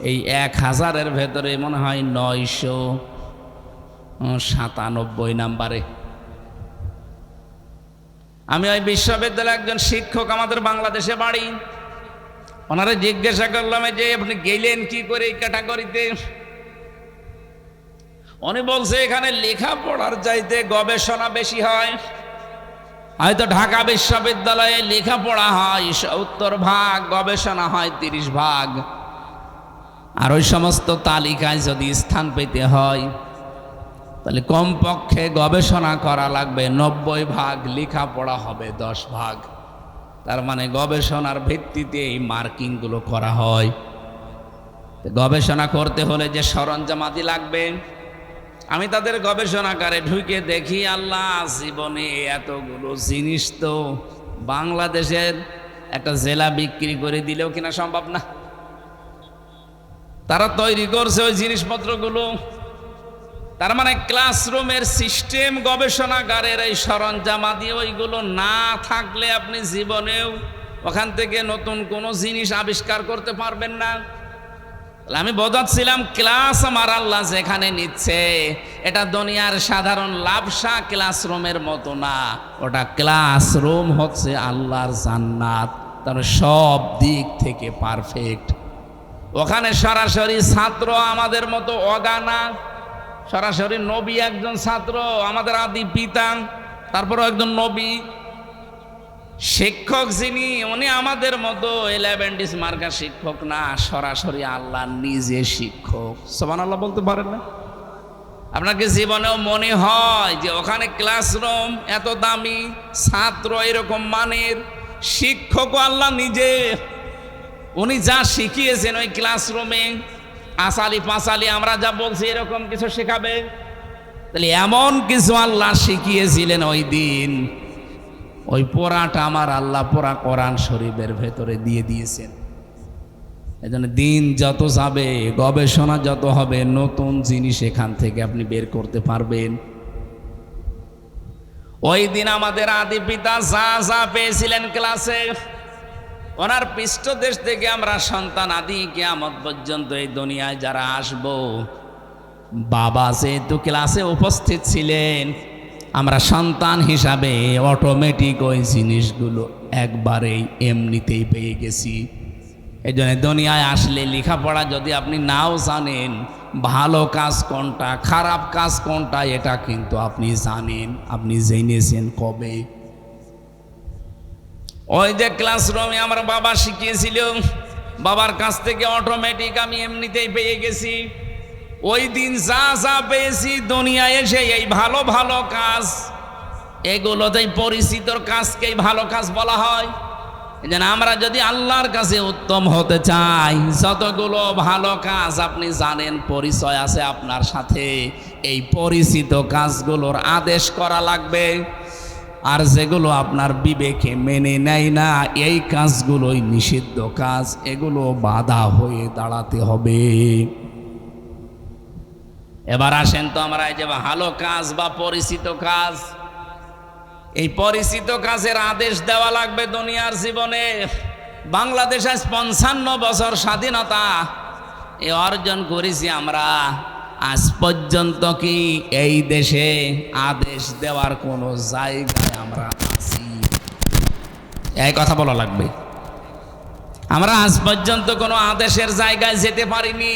এই 1000-এর ভেতরে মনে হয় 997 নাম্বারে। আমি ওই বিশ্ববিদ্যালয়ে একজন শিক্ষক, আমাদের বাংলাদেশে বাড়ি, ওনারা জিজ্ঞাসা করলাম যে আপনি গেলেন কি করে এই ক্যাটাগরিতে? উনি বলছে এখানে লেখাপড়ার চাইতে গবেষণা বেশি হয়। হয়তো ঢাকা বিশ্ববিদ্যালয়ে লেখাপড়া হয় 70 ভাগ, গবেষণা হয় 30 ভাগ। আর ওই সমস্ত তালিকায় যদি স্থান পেতে হয় তাহলে কমপক্ষে গবেষণা করা লাগবে 90 ভাগ, লেখাপড়া হবে 10 ভাগ। তার মানে গবেষণার ভিত্তিতে এই মার্কিংগুলো করা হয়। গবেষণা করতে হলে যে সরঞ্জামাদি লাগবে, আমি তাদের গবেষণাগারে ঢুকে দেখি আল্লাহ, জীবনে এতগুলো জিনিস তো বাংলাদেশের একটা জেলা বিক্রি করে দিলেও কিনা সম্ভব না। তারা তৈরি করছে ওই জিনিসপত্রগুলো। তার মানে ক্লাসরুমের সিস্টেম, গবেষণাগারের এই সরঞ্জামাদি, ওইগুলো না থাকলে আপনি জীবনেও ওখান থেকে নতুন কোনো জিনিস আবিষ্কার করতে পারবেন না। আমি বোঝাচ্ছিলাম ক্লাস আমার আল্লাহ যেখানে নিচ্ছে, এটা দুনিয়ার সাধারণ লাবসা ক্লাসরুমের মতো না, ওটা ক্লাসরুম হচ্ছে আল্লাহর জান্নাত। তার সব দিক থেকে পারফেক্ট। ওখানে সরাসরি ছাত্র আমাদের মতো অগানা, সরাসরি নবী একজন ছাত্র, আমাদের আদি পিতা, তারপরও একজন নবী। শিক্ষক যিনি, উনি আমাদের মতো 11 ডিস মার্কা শিক্ষক না, সরাসরি আল্লাহ নিজে শিক্ষক। সুবহানাল্লাহ বলতে পারেন না? আপনাকে জীবনেও মনে হয় যে ওখানে ক্লাসরুম এত দামি, ছাত্র এরকম মানের, শিক্ষক আল্লাহ নিজে। উনি যা শিখিয়েছেন ওই ক্লাসরুমে, আসালি পাঁচালি আমরা যা বলছি এরকম কিছু শেখাবে? তাহলে এমন কিছু আল্লাহ শিখিয়েছিলেন ওই দিন, ওই পোড়াটা আমার আল্লাহ পোড়া কোরআন শরীফের ভেতরে দিয়ে দিয়েছেন। এজন্য দিন যত যাবে, গবেষণা যত হবে, নতুন জিনিস এখান থেকে আপনি বের করতে পারবেন। ওই দিন আমাদের আদি পিতা যা যা পেয়েছিলেন ক্লাসে, ওনার পৃষ্ঠদেশ থেকে আমরা সন্তান আদি কিয়ামত পর্যন্ত এই দুনিয়ায় যারা আসব, বাবা যেহেতু ক্লাসে উপস্থিত ছিলেন, আমরা সন্তান হিসাবে অটোমেটিক ওই জিনিসগুলো একবারেই এমনিতেই পেয়ে গেছি। এই জন্য দুনিয়ায় আসলে লেখাপড়া যদি আপনি নাও জানেন, ভালো কাজ কোনটা, খারাপ কাজ কোনটা, এটা কিন্তু আপনি জানেন। আপনি জেনেছেন কবে? ওই যে ক্লাসরুমে আমার বাবা শিখিয়েছিল, বাবার কাছ থেকে অটোমেটিক আমি এমনিতেই পেয়ে গেছি। ওই দিন যা যা পেয়েছি, দুনিয়ায় এসে এই ভালো ভালো কাজ, এগুলোতেই পরিচিতর কাজকেই ভালো কাজ বলা হয়। এই জন্য আমরা যদি আল্লাহর কাছে উত্তম হতে চাই, যতগুলো ভালো কাজ আপনি জানেন, পরিচয় আছে আপনার সাথে, এই পরিচিত কাজগুলোর আদেশ করা লাগবে। আর যেগুলো আপনার বিবেকে মেনে নেয় না, এই কাজগুলোই নিষিদ্ধ কাজ, এগুলো বাধা হয়ে দাঁড়াতে হবে। এবার আসেন তো আমরা এই যে ভালো কাজ বা পরিচিত কাজ, এই পরিচিত কাজের আদেশ দেওয়া লাগবে দুনিয়ার জীবনে। বাংলাদেশ আজ 55 বছর স্বাধীনতা, এ অর্জন করেছি আমরা। আজ পর্যন্ত কি এই দেশে আদেশ দেওয়ার কোনো জায়গায় আমরা আছি? এই কথা বলা লাগবে। আমরা আজ পর্যন্ত কোনো আদেশের জায়গায় যেতে পারিনি,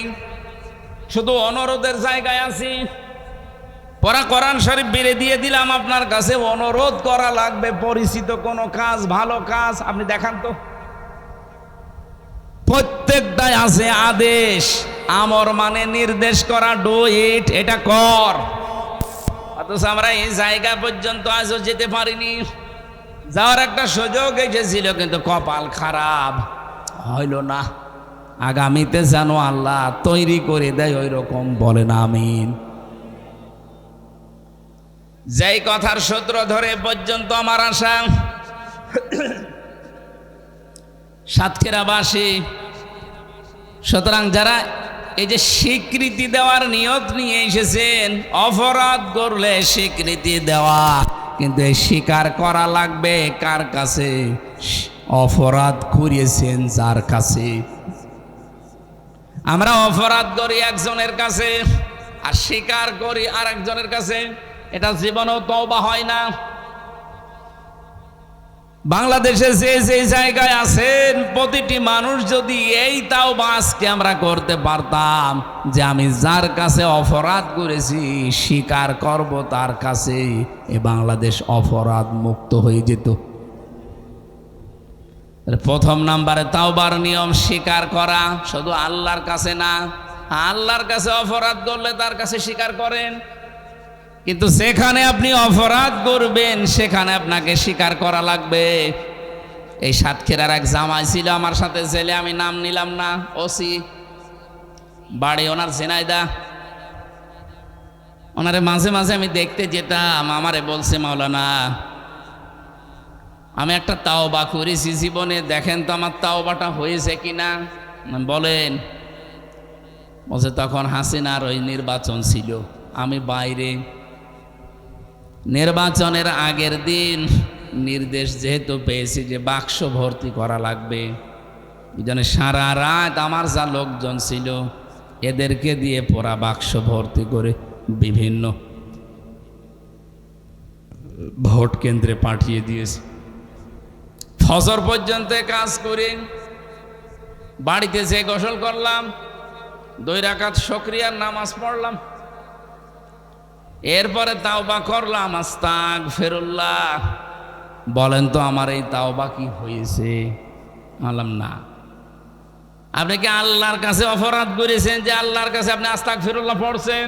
শুধু অনুরোধের জায়গায় আছি। পড়া কোরআন শরীফ বেড়ে দিয়ে দিলাম আপনার কাছে, অনুরোধ করা লাগবে পরিচিত কোনো কাজ, ভালো কাজ আপনি দেখান তো। প্রত্যেকটাই আছে আদেশ, আমর মানে নির্দেশ করা, ডু ইট, এটা কর। অথচ আমরা এই জায়গা পর্যন্ত আজও যেতে পারিনি। যাওয়ার একটা সুযোগ এসেছিল, কিন্তু কপাল খারাপ, হইল না। আগামীতে যেন আল্লাহ তৈরি করে দেয় ওই রকম, বলেন আমিন। যেই কথার সূত্র ধরে পর্যন্ত আমার আশা, সাতক্ষীরাবাসী, সুতরাং যারা এই যে স্বীকৃতি দেওয়ার নিয়ত নিয়ে এসেছেন, অপরাধ করলে স্বীকৃতি দেওয়া, কিন্তু এই স্বীকার করা লাগবে কার কাছে? অপরাধ করিয়েছেন যার কাছে। আমরা অপরাধ করি একজনের কাছে আর স্বীকার করি আর একজনের কাছে, এটা জীবনেও তওবা হয় না। বাংলাদেশে যে যে জায়গায় আছেন প্রতিটি মানুষ যদি এই তাওবা আজকে আমরা করতে পারতাম যে আমি যার কাছে অপরাধ করেছি স্বীকার করব তার কাছে, এ বাংলাদেশ অপরাধ মুক্ত হয়ে যেত। প্রথম নাম্বারে তাওবার নিয়ম স্বীকার করা, শুধু আল্লাহর কাছে না, আল্লাহর কাছে অপরাধ করলে তার কাছে স্বীকার করেন, কিন্তু সেখানে আপনি অপরাধ করবেন সেখানে আপনাকে স্বীকার করা লাগবে। এই সাতক্ষীরার এক জামাই ছিল আমার সাথে জেলে, আমি নাম নিলাম না, ওসি, বাড়ি ওনার ঝিনাইদহ। ওনারে মাঝে মাঝে আমি দেখতে যেতাম, আমারে বলছে, মাওলানা আমি একটা তাওবা করেছি জীবনে, দেখেন তো আমার তাওবাটা হয়েছে কিনা। বলেন। বলছে তখন হাসিনার ওই নির্বাচন ছিল, আমি বাইরে, নির্বাচনের আগের দিন নির্দেশ যেহেতু পেয়েছি যে বাক্স ভর্তি করা লাগবে, এই জন্য সারা রাত আমার যা লোকজন ছিল এদেরকে দিয়ে পুরা বাক্স ভর্তি করে বিভিন্ন ভোট কেন্দ্রে পাঠিয়ে দিয়েছি। ফজর পর্যন্ত কাজ করে বাড়িতে যে গোসল করলাম, 2 রাকাত শুকরিয়ার নামাজ পড়লাম, এরপরে তাওবা করলাম, আস্তাগফিরুল্লাহ। বলেন তো আমার এই তাওবা কি হয়েছে? বললাম না। আপনি কি আল্লাহর কাছে অপরাধ করেছেন যে আল্লাহর কাছে আপনি আস্তাগফিরুল্লাহ পড়ছেন?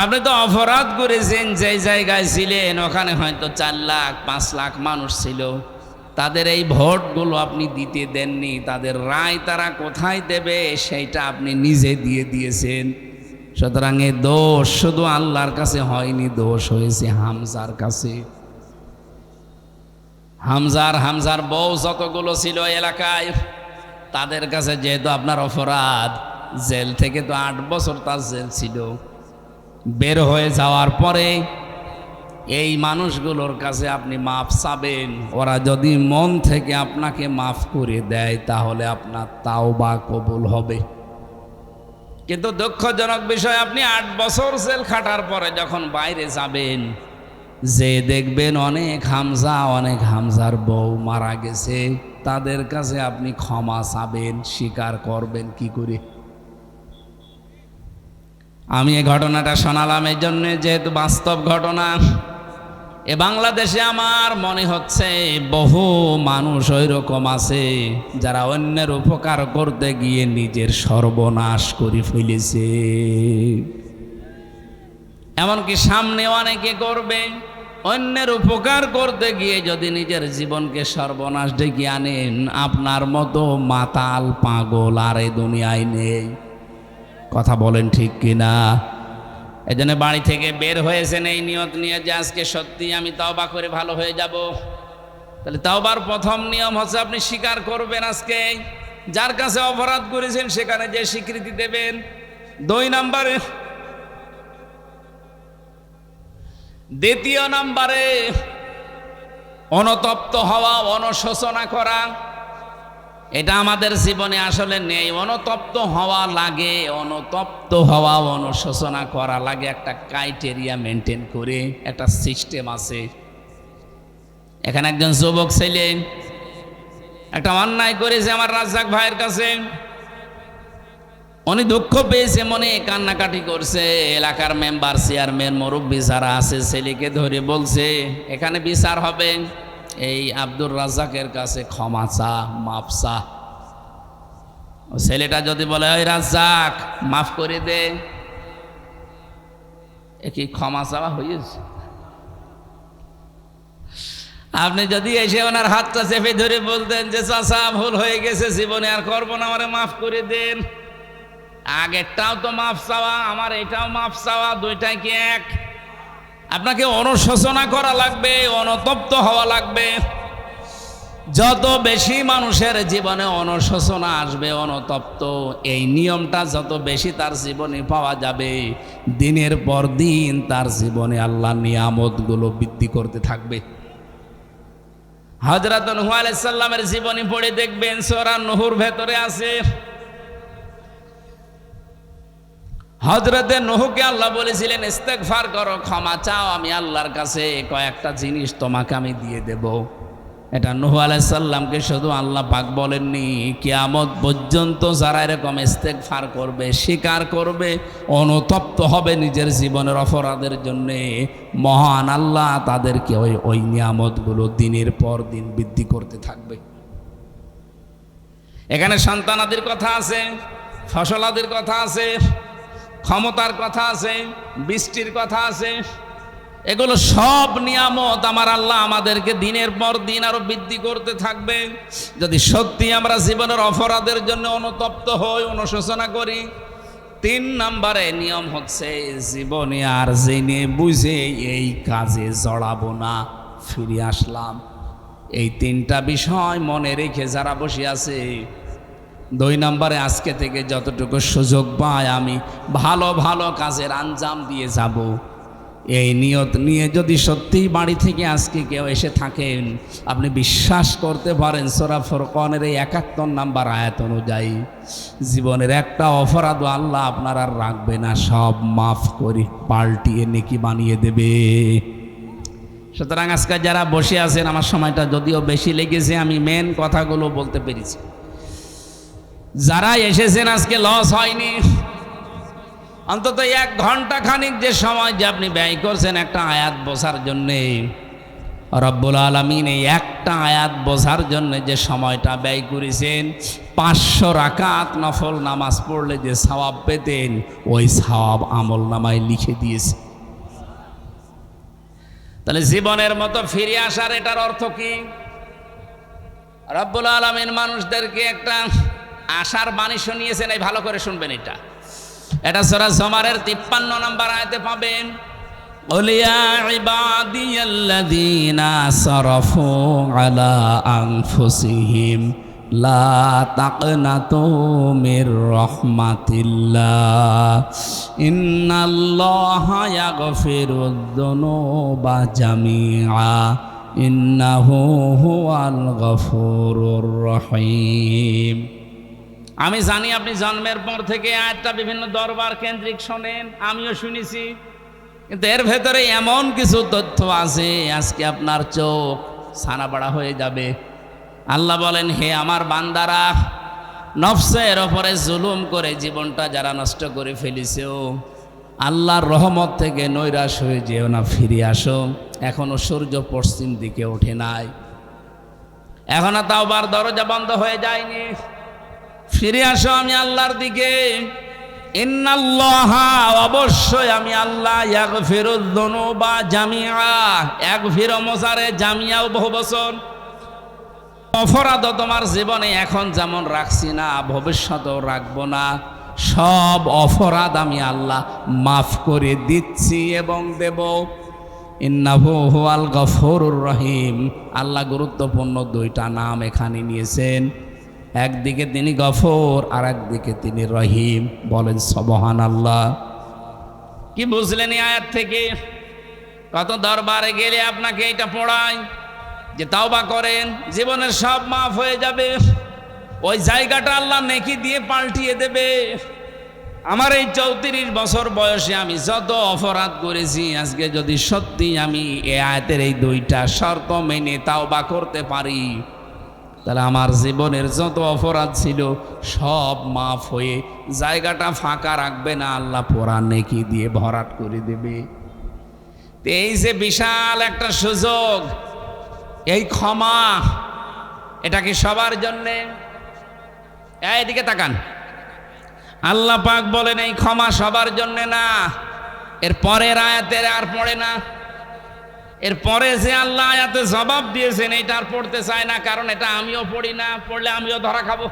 আপনি তো অপরাধ করেছেন যে জায়গায় ছিলেন ওখানে হয়তো 4 লাখ 5 লাখ মানুষ ছিল, তাদের এই ভোটগুলো আপনি দিতে দেননি, তাদের রায় তারা কোথায় দেবে সেইটা আপনি নিজে দিয়ে দিয়েছেন। সুতরাং এ দোষ শুধু আল্লাহর কাছে হয়নি, দোষ হয়েছে হামজার কাছে। হামজার বউ যতগুলো ছিল এলাকায়, তাদের কাছে যেহেতু আপনার অপরাধ, জেল থেকে তো 8 বছর তার জেল ছিল, বের হয়ে যাওয়ার পরে এই মানুষগুলোর কাছে আপনি মাফ চাবেন। ওরা যদি মন থেকে আপনাকে মাফ করে দেয় তাহলে আপনার তাওবা কবুল হবে। কিন্তু দুঃখজনক বিষয়, আপনি 8 বছর জেল খাটার পরে যখন বাইরে যাবেন, যে দেখবেন অনেক হামজার বউ মারা গেছে, তাদের কাছে আপনি ক্ষমা চাবেন, স্বীকার করবেন কি করে? আমি এই ঘটনাটা শোনালাম এই জন্য, যেহেতু বাস্তব ঘটনা। এ বাংলাদেশে আমার মনে হচ্ছে বহু মানুষ ওই রকম আছে যারা অন্যের উপকার করতে গিয়ে নিজের সর্বনাশ করে ফেলেছে। এমনকি সামনে অনেকে করবে, অন্যের উপকার করতে গিয়ে যদি নিজের জীবনকে সর্বনাশ ডেকে আনেন, আপনার মতো মাতাল পাগল আর এই দুনিয়ায় নেই। কথা বলেন ঠিক কিনা? এই জন্য বাড়ি থেকে বের হয়েছেন এই নিয়ত নিয়ে যে আজকে সত্যি আমি তাওবা করে ভালো হয়ে যাব। তাহলে তাওবার প্রথম নিয়ম হচ্ছে আপনি স্বীকার করবেন, আজকে যার কাছে অপরাধ করেছেন সেখানে যে স্বীকৃতি দেবেন। 2 নম্বরে, দ্বিতীয় নম্বরে অনুতপ্ত হওয়া, অনুশোচনা করা। এটা আমাদের জীবনে আসলে নেই। অনুতপ্ত হওয়া লাগে, অনুতপ্ত হওয়া, অনুশোচনা করা লাগে, একটা ক্রাইটেরিয়া মেনটেন করে, একটা সিস্টেম আছে। এখানে একজন যুবক ছেলে একটা অন্যায় করেছে আমার রাজ্জাক ভাইয়ের কাছে, উনি দুঃখ পেয়েছে, মনে কান্নাকাটি করছে। এলাকার মেম্বার, চেয়ারম্যান, মুরব্বী যারা আছে ছেলেকে ধরে বলছে এখানে বিচার হবে, এই আব্দুর রাজ্জাকের কাছে ক্ষমা চা, মাফ চা। ছেলেটা যদি বলে ওই রাজ্জাক মাফ করে দে, এ কি ক্ষমা চাওয়া হয়েছে? আপনি যদি এসে ওনার হাতটা চেপে ধরে বলতেন যে চাচা ভুল হয়ে গেছে, জীবনে আর করবো না, আমারে মাফ করে দেন, আগেরটাও তো মাফ চাওয়া, আমার এটাও মাফ চাওয়া, দুইটাই কি এক? আপনাকে অনুশোচনা করা লাগবে, অনুতপ্ত হওয়া লাগবে। যত বেশি মানুষের জীবনে অনুশোচনা আসবে, অনুতপ্ত, এই নিয়মটা যত বেশি তার জীবনে পাওয়া যাবে, দিনের পর দিন তার জীবনে আল্লাহর নিয়ামতগুলো বৃদ্ধি করতে থাকবে। হযরত নূহ আলাইহিস সালামের জীবনী পড়ে দেখবেন, সূরা নূহর ভেতরে আছে হযরতে নূহকে আল্লাহ বলেছিলেন ইস্তেগফার করো, ক্ষমা চাও, আমি আল্লাহর কাছে কয়েকটা জিনিস তোমাকে আমি দিয়ে দেব। এটা নূহ আলাইহিস সালামকে শুধু আল্লাহ পাক বলেননি, কিয়ামত পর্যন্ত যারা এরকম ইস্তেগফার করবে, স্বীকার করবে, অনুতপ্ত হবে নিজের জীবনের অপরাধের জন্যে, মহান আল্লাহ তাদেরকে ওই নিয়ামতগুলো দিনের পর দিন বৃদ্ধি করতে থাকবে। এখানে সন্তানাদির কথা আছে, ফসলাদির কথা আছে, ক্ষমতার কথা আছে, বৃষ্টির কথা আছে, এগুলো সব নিয়ামত আমার আল্লাহ আমাদেরকে দিনের পর দিন আরো বৃদ্ধি করতে থাকবে, যদি সত্যি আমরা জীবনের অপরাধের জন্য অনুতপ্ত হই, অনুশোচনা করি। 3 নম্বরে নিয়ম হচ্ছে জীবনে আর জেনে বুঝে এই কাজে জড়াবো না, ফিরে আসলাম। এই 3টা বিষয় মনে রেখে যারা বসে আছে, 2 নম্বরে আজকে থেকে যতটুকু সুযোগ পাই আমি ভালো ভালো কাজের আঞ্জাম দিয়ে যাব। এই নিয়ত নিয়ে যদি সত্যিই বাড়ি থেকে আজকে কেউ এসে থাকেন, আপনি বিশ্বাস করতে পারেন সূরা ফুরকানের এই 71 নম্বর আয়াত অনুযায়ী জীবনের একটা অপরাধও আল্লাহ আপনার আর রাখবে না, সব মাফ করে পাল্টিয়ে নেকি বানিয়ে দেবে। সুতরাং আজকে যারা বসে আছেন, আমার সময়টা যদিও বেশি লেগেছে, আমি মেন কথাগুলো বলতে পেরেছি। যারা এসেছেন আজকে লস হয়নি, অন্তত 1 ঘন্টা খানিক যে সময় যে আপনি ব্যয় করছেন একটা আয়াত বোঝার জন্যে, রব্বুল আলামিন এই একটা আয়াত বোঝার জন্য যে সময়টা ব্যয় করেছেন, 500 রাকাত নফল নামাজ পড়লে যে সওয়াব পেতেন, ওই সওয়াব আমল নামায় লিখে দিয়েছে। তাহলে জীবনের মতো ফিরে আসার এটার অর্থ কি? রব্বুল আলামিন মানুষদেরকে একটা আশার বাণী শুনিয়েছেন, এই ভালো করে শুনবেন। এটা সূরা জুমারের 53 নম্বর আয়াতে পাবেন, ওলিয়া ইবাদিয়াল্লাযীনা আসরাফু আলা আনফুসিহিম লা তাকনাতু মির রাহমাতিল্লাহ ইন্নাল্লাহা ইয়াগফিরুয যুনুবা জামিআ ইন্নাহু হুয়াল গফুরুর রহিম। আমি জানি আপনি জন্মের পর থেকে আয়াতটা বিভিন্ন দরবার কেন্দ্রিক শোনেন, আমিও শুনেছি, কিন্তু এর ভেতরে এমন কিছু তথ্য আছে আজকে আপনার চোখ ছানাবড়া হয়ে যাবে। আল্লাহ বলেন, হে আমার বান্দারা, নফসের ওপরে জুলুম করে জীবনটা যারা নষ্ট করে ফেলেছে, আল্লাহর রহমত থেকে নৈরাশ হয়ে যেও না, ফিরে আসো। এখনো সূর্য পশ্চিম দিকে ওঠে নাই, এখনো তাওবার দরজা বন্ধ হয়ে যায়নি, ফিরে আসো আমি আল্লাহর দিকে। ইন্নাল্লাহা, অবশ্যই আমি আল্লাহ, ইয়াগফিরুয যুনুবা জামিআ, ইয়াগফিরু মুজারে জামিআও বহু বছর। অপরাধ তোমার জীবনে এখন যেমন রাখছি না, ভবিষ্যতেও রাখবো না, সব অপরাধ আমি আল্লাহ মাফ করে দিচ্ছি এবং দেব। ইন্নাহু হুয়াল গফুরুর রহিম। আল্লাহ গুরুত্বপূর্ণ 2টা নাম এখানে নিয়েছেন, একদিকে তিনি গফুর আর একদিকে তিনি রহিম। বলেন সুবহানাল্লাহ। কি বুঝলেন এই আয়াত থেকে? কত দরবারে গেলে আপনাকে এটা পড়ায় যে তাওবা করেন, জীবনের সব মাফ হয়ে যাবে। ওই জায়গাটা আল্লাহ নেকি দিয়ে পাল্টিয়ে দেবে। আমার এই 34 বছর বয়সে আমি যত অপরাধ করেছি, আজকে যদি সত্যি আমি এই আয়াতের এই দুইটা শর্ত মেনে তাওবা করতে পারি, তাহলে আমার জীবনের যত অপরাধ ছিল সব মাফ হয়ে জায়গাটা ফাঁকা রাখবে না, আল্লাহ পুরা নেকি দিয়ে ভরাট করে দেবে। এই যে বিশাল একটা সুযোগ, এই ক্ষমা, এটা কি সবার জন্যে? এইদিকে তাকান, আল্লাহ পাক বলেন এই ক্ষমা সবার জন্য না। এর পরের আয়াতের আর পড়ে না, এর পরে যে আল্লাহ আয়াতে জবাব দিয়েছেন এটা আর পড়তে চায় না, কারণ এটা আমিও পড়ি না, পড়লে আমিও ধরা খাবো।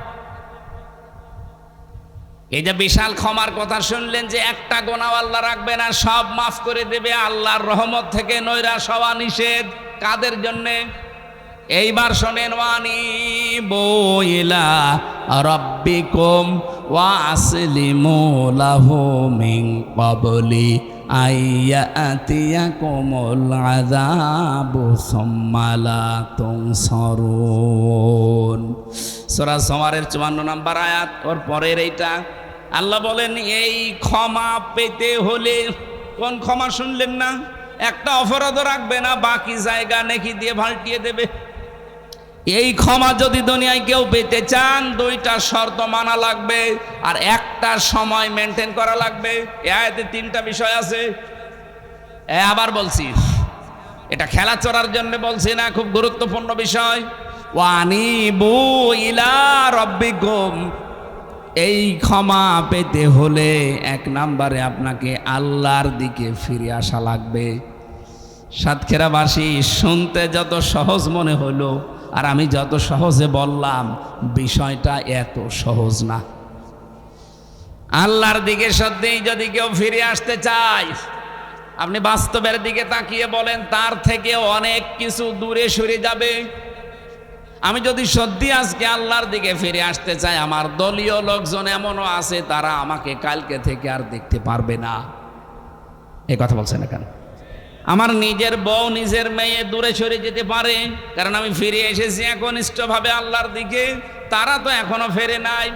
এই যে বিশাল ক্ষমার কথা শুনলেন, যে একটা গোনাও আল্লাহ রাখবে না, সব মাফ করে দেবে, আল্লাহর রহমত থেকে নৈরাশ হওয়া নিষেধ। কাদের জন্যে? এইবার শোনেন, ওয়ানিবু ইলা রাব্বিকুম ওয়া আসলিমু লাহু মিন ক্বাবলি আইয়াতিয়াকুমুল আযাবু সুম্মা লা তুনসারুন। সূরা জুমারের 54 নম্বর আয়াত, ওর পরের এইটা। আল্লাহ বলেন এই ক্ষমা পেতে হলে, কোন ক্ষমা শুনলেন না? একটা অপরাধও রাখবে না, বাকি জায়গা নেকি দিয়ে পাল্টিয়ে দেবে। এই ক্ষমা যদি দুনিয়ায় কেউ পেতে চান, দুইটা শর্ত মানা লাগবে, আর একটা সময় মেনটেন করা লাগবে। এই আয়াতে 3টা বিষয় আছে। আবার বলছি, এটা খেলা চড়ার জন্য বলছি না, খুব গুরুত্বপূর্ণ বিষয়। ওয়ানিবু ইলা রাব্বিকুম, এই ক্ষমা পেতে হলে 1 নম্বরে আপনাকে আল্লাহর দিকে ফিরে আসা লাগবে। সাতক্ষীরাবাসী, শুনতে যত সহজ মনে হলো, আর আমি যত সহজে বললাম, বিষয়টা এত সহজ না। আল্লাহর দিকে সত্যিই যদি কেউ ফিরে আসতে চায়, আপনি বাস্তবের দিকে তাকিয়ে বলেন, তার থেকে অনেক কিছু দূরে সরে যাবে। আমি যদি সত্যি আজকে আল্লাহর দিকে ফিরে আসতে চাই, আমার দলীয় লোকজন এমনও আছে, তারা আমাকে কালকে থেকে আর দেখতে পারবে না। এই কথা বলছেন না কেন? আমার নিজের বউ, নিজের মেয়ে দূরে সরে যেতে পারে, কারণ আমি ফিরে এসেছি একনিষ্ঠভাবে আল্লাহর দিকে। তারা তো এখনো ফেরে নাই।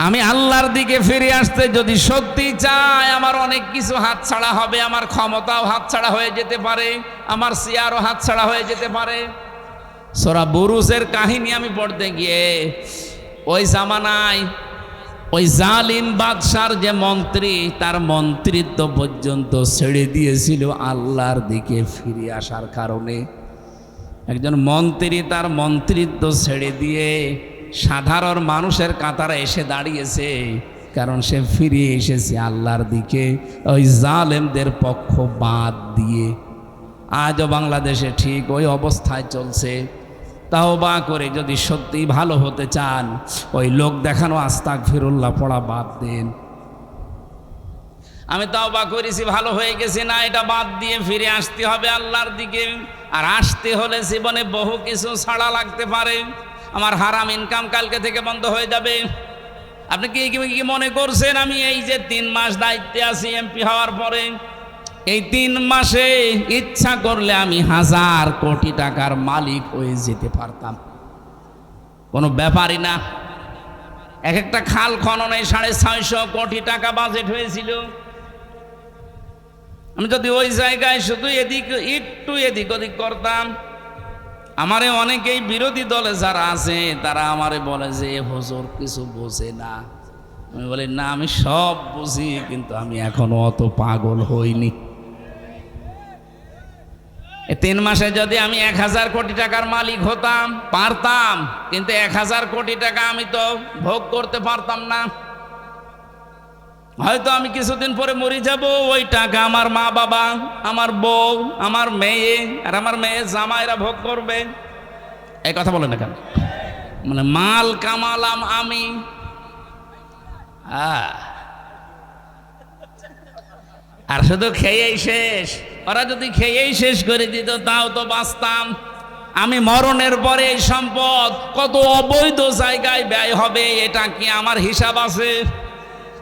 আমি আল্লাহর দিকে ফিরে আসতে যদি সত্যি চাই, আমার অনেক কিছু হাতছাড়া হবে। আমার ক্ষমতাও হাতছাড়া হয়ে যেতে পারে, আমার চেয়ারও হাতছাড়া হয়ে যেতে পারে। সূরা বুরুজের কাহিনী আমি পড়তে গিয়ে, ওই জামানায় ওই জালিম বাদশার যে মন্ত্রী, তার মন্ত্রিত্ব পর্যন্ত ছেড়ে দিয়েছিল আল্লাহর দিকে ফিরে আসার কারণে। একজন মন্ত্রী তার মন্ত্রিত্ব ছেড়ে দিয়ে সাধারণ মানুষের কাতারে এসে দাঁড়িয়েছে, কারণ সে ফিরে এসেছে আল্লাহর দিকে, ওই জালেমদের পক্ষ বাদ দিয়ে। আজও বাংলাদেশে ঠিক ওই অবস্থায় চলছে। তাওবা করে যদি সত্যি ভালো হতে চান, ওই লোক দেখানো আস্তাগফিরুল্লাহ পড়া বাদ দেন। আমি তাওবা করেছি, ভালো হয়ে গেছি না, এটা বাদ দিয়ে ফিরে আসতে হবে আল্লাহর দিকে। আর আসতে হলে জীবনে বহু কিছু ছাড়া লাগতে পারে। আমার হারাম ইনকাম কালকে থেকে বন্ধ হয়ে যাবে। আপনি কি মনে করছেন আমি এই যে 3 মাস দায়িত্বে আছি এমপি হওয়ার পরে, এই 3 মাসে ইচ্ছা করলে আমি 1000 কোটি টাকার মালিক হয়ে যেতে পারতাম? কোনো ব্যাপারই না। একটা খাল খননে 650 কোটি টাকা বাজেট হয়েছিল। আমি যদি ওই জায়গায় শুধু একটু এদিক ওদিক করতাম, আমারে অনেকেই বিরোধী দলে যারা আছে তারা আমারে বলে যে হুজুর কিছু বোঝে না। আমি বলি না, আমি সব বুঝি, কিন্তু আমি এখনো অত পাগল হইনি। 3 মাসে যদি আমি 1000 কোটি টাকার মালিক হতাম পারতাম, কিন্তু 1000 কোটি টাকা আমি তো ভোগ করতে পারতাম না। হয়তো আমি কিছুদিন পরে মরে যাব, ওই টাকা আমার মা বাবা, আমার বউ, আমার মেয়ে, আর আমার মেয়ের জামাইরা ভোগ করবে। এই কথা বলে না কেন? মানে মাল কামালাম আমি। আর শুধু খেয়েই শেষ। ওরা যদি খেয়েই শেষ করে দিত তাও তো বাঁচতাম। আমি মরণের পরে এই সম্পদ কত অবৈধ জায়গায় ব্যয় হবে, এটা কি আমার হিসাব আছে?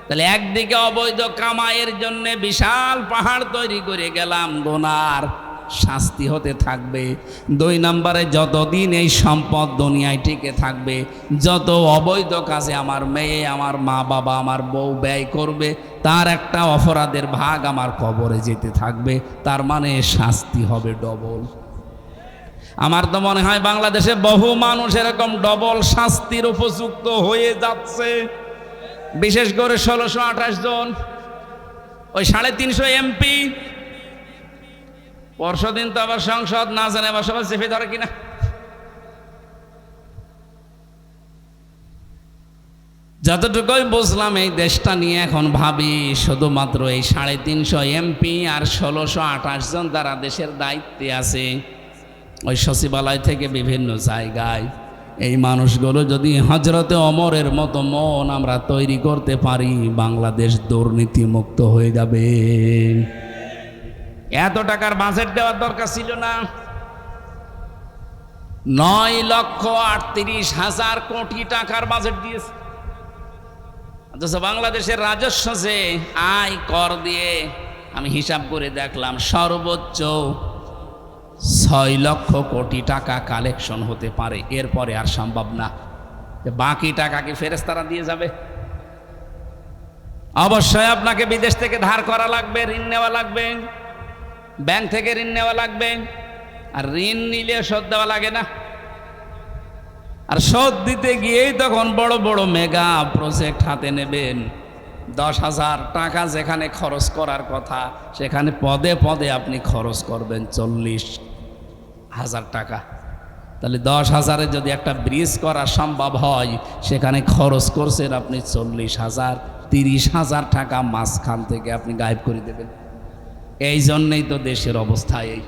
তাহলে একদিকে অবৈধ কামাইয়ের জন্য বিশাল পাহাড় তৈরি করে গেলাম গুনার, শাস্তি হতে থাকবে। 2 নম্বরে যতদিন এই সম্পদ দুনিয়ায় টিকে থাকবে, যত অবৈধ কাজে আমার মেয়ে, আমার মা বাবা, আমার বউ ব্যয় করবে, তার একটা অপরাধের ভাগ আমার কবরে যেতে থাকবে। তার মানে শাস্তি হবে ডবল। আমার তো মনে হয় বাংলাদেশে বহু মানুষ এরকম ডবল শাস্তির উপযুক্ত হয়ে যাচ্ছে। বিশেষ করে 1628 জন, ওই 350 এমপি। পরশুদিন তো আবার সংসদ না জানে আবার সবাই চেপে ধরে কিনা। যতটুকুই বুঝলাম এই দেশটা নিয়ে এখন ভাবি, শুধুমাত্র এই 350 এমপি আর 1628 জন যারা দেশের দায়িত্বে আছে, ওই সচিবালয় থেকে বিভিন্ন জায়গায়, এই মানুষগুলো যদি হজরতে ওমরের মতো মন আমরা তৈরি করতে পারি, বাংলাদেশ দুর্নীতিমুক্ত হয়ে যাবে। এত টাকার বাজেট দেওয়ার দরকার ছিল না। 9,38,000 কোটি টাকার বাজেট দিয়েছে। অথচ বাংলাদেশের রাজস্ব যে আয় কর দিয়ে আমি হিসাব করে দেখলাম সর্বোচ্চ 6 লক্ষ কোটি টাকা কালেকশন হতে পারে। এরপরে আর সম্ভব না। বাকি টাকা কি ফেরেশতারা দিয়ে যাবে? অবশ্যই আপনাকে বিদেশ থেকে ধার করা লাগবে, ঋণ নেওয়া লাগবে, ব্যাংক থেকে ঋণ নেওয়া লাগবে। আর ঋণ নিলে শোধ দেওয়া লাগে না। আর শোধ দিতে গিয়েই তখন বড় বড় মেগা প্রজেক্ট হাতে নেবেন। 10,000 টাকা যেখানে খরচ করার কথা, সেখানে পদে পদে আপনি খরচ করবেন 40,000 টাকা। তাহলে 10,000-এ যদি একটা ব্রিজ করা সম্ভব হয়, সেখানে খরচ করছেন আপনি 40,000। 30,000 টাকা মাঝখান থেকে আপনি গায়েব করে দেবেন। এই জন্যেই তো দেশের অবস্থা এই।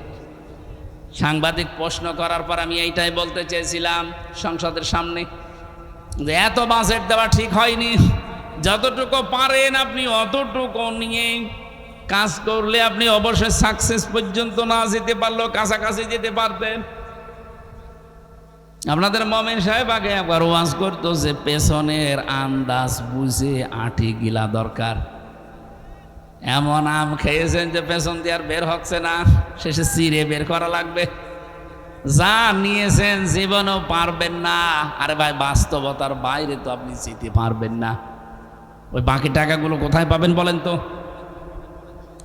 সাংবাদিক প্রশ্ন করার পর আমি এইটাই বলতে চেয়েছিলাম সংসদের সামনে, যে এত বাজেট দেওয়া ঠিক হয়নি। যতটুকু পারেন আপনি অতটুকু নিয়ে কাজ করলে আপনি অবশ্যই সাকসেস পর্যন্ত না যেতে পারলেও কাছাকাছি যেতে পারতেন। আপনাদের মোমেন সাহেব আগে একবার ওয়াজ করতো যে পেছনের আন্দাজ বুঝে আটি গিলা দরকার। এমন আম খেয়েছেন যে পেছন দিয়ে আর বের হচ্ছে না, শেষে চিরে বের করা লাগবে। যা নিয়েছেন জীবনেও পারবেন না। আরে ভাই, বাস্তবতার বাইরে তো আপনি যেতে পারবেন না। ওই বাকি টাকাগুলো কোথায় পাবেন বলেন তো?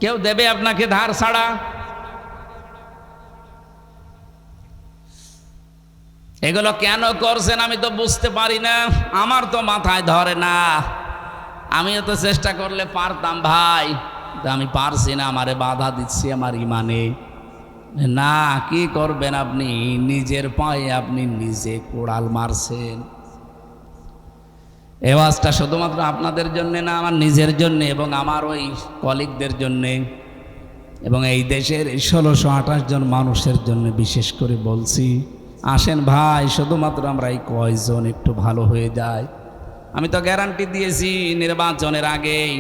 কেউ দেবে আপনাকে ধার ছাড়া? এগুলো কেন করছেন আমি তো বুঝতে পারি না। আমার তো মাথায় ধরে না। আমিও তো চেষ্টা করলে পারতাম ভাই, আমি পারছি না। আমারে বাধা দিচ্ছি আমার ইমানে। না, কি করবেন আপনি? নিজের পায়ে আপনি নিজে কোড়াল মারছেন। এই ওয়াজটা শুধুমাত্র আপনাদের জন্য না, আমার নিজের জন্য এবং আমার ওই কলিগদের জন্যে এবং এই দেশের 1628 জন মানুষের জন্য বিশেষ করে বলছি। আসেন ভাই, শুধুমাত্র আমরা এই কয়জন একটু ভালো হয়ে যায়। আমি তো গ্যারান্টি দিয়েছি নির্বাচনের আগেই,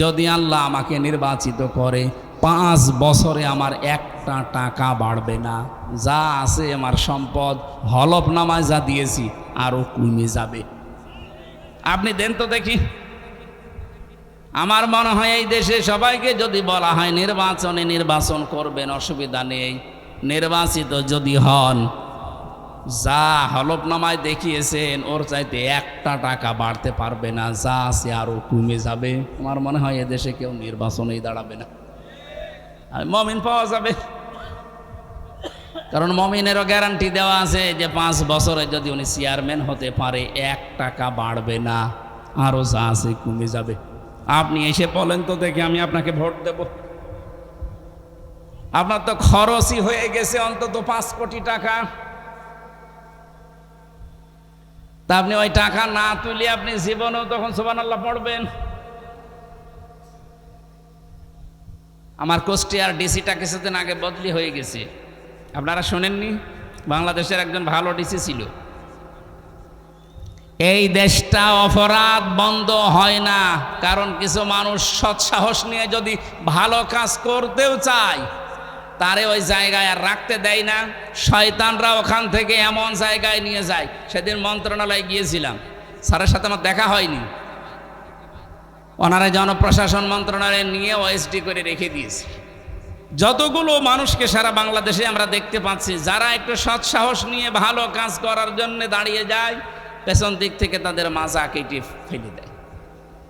যদি আল্লাহ আমাকে নির্বাচিত করে 5 বছরে আমার একটা টাকা বাড়বে না। যা আছে আমার সম্পদ হলফনামায় যা দিয়েছি আরও কমে যাবে। আপনি দেন তো দেখি। আমার মনে হয় এই দেশে সবাইকে যদি বলা হয় নির্বাচনে নির্বাচন করবেন, অসুবিধা নেই, নির্বাচিত যদি হন, যা হলফনামায় দেখিয়েছেন ওর চাইতে একটা টাকা বাড়তে পারবে না, যা আছে আরও কমে যাবে। আমার মনে হয় এদেশে কেউ নির্বাচনেই দাঁড়াবে না। আর মমিন পাওয়া যাবে, কারণ মমিনেরও গ্যারান্টি দেওয়া আছে যে 5 বছরে যদি উনি চেয়ারম্যান হতে পারে 1 টাকা বাড়বে না, আরও যা আছে কমে যাবে। আপনি এসে বলেন তো দেখি, আমি আপনাকে ভোট দেব। আপনার তো খরচই হয়ে গেছে অন্তত 5 কোটি টাকা। তা আপনি ওই টাকা না তুলে আপনি জীবনেও তখন সুবহানাল্লাহ পড়বেন। আমার কুষ্টিয়ার ডিসিটা কিছুদিন আগে বদলি হয়ে গেছে, আপনারা শোনেননি? বাংলাদেশের একজন ভালো ডিসি ছিল। এই দেশটা অপরাধ বন্ধ হয় না, কারণ কিছু মানুষ সৎসাহস নিয়ে যদি ভালো কাজ করতেও চায়, তারে ওই জায়গায় আর রাখতে দেয় না। শয়তানরা ওখান থেকে এমন জায়গায় নিয়ে যায়। সেদিন মন্ত্রণালয়ে গিয়েছিলাম, স্যারের সাথে আমার দেখা হয়নি। ওনারা জনপ্রশাসন মন্ত্রণালয়ে নিয়ে ওএসডি করে রেখে দিয়েছে। যতগুলো মানুষকে সারা বাংলাদেশে আমরা দেখতে পাচ্ছি, যারা একটু সৎসাহস নিয়ে ভালো কাজ করার জন্য দাঁড়িয়ে যায়, পেছন দিক থেকে তাদের মাজা কেটে ফেলে দেয়।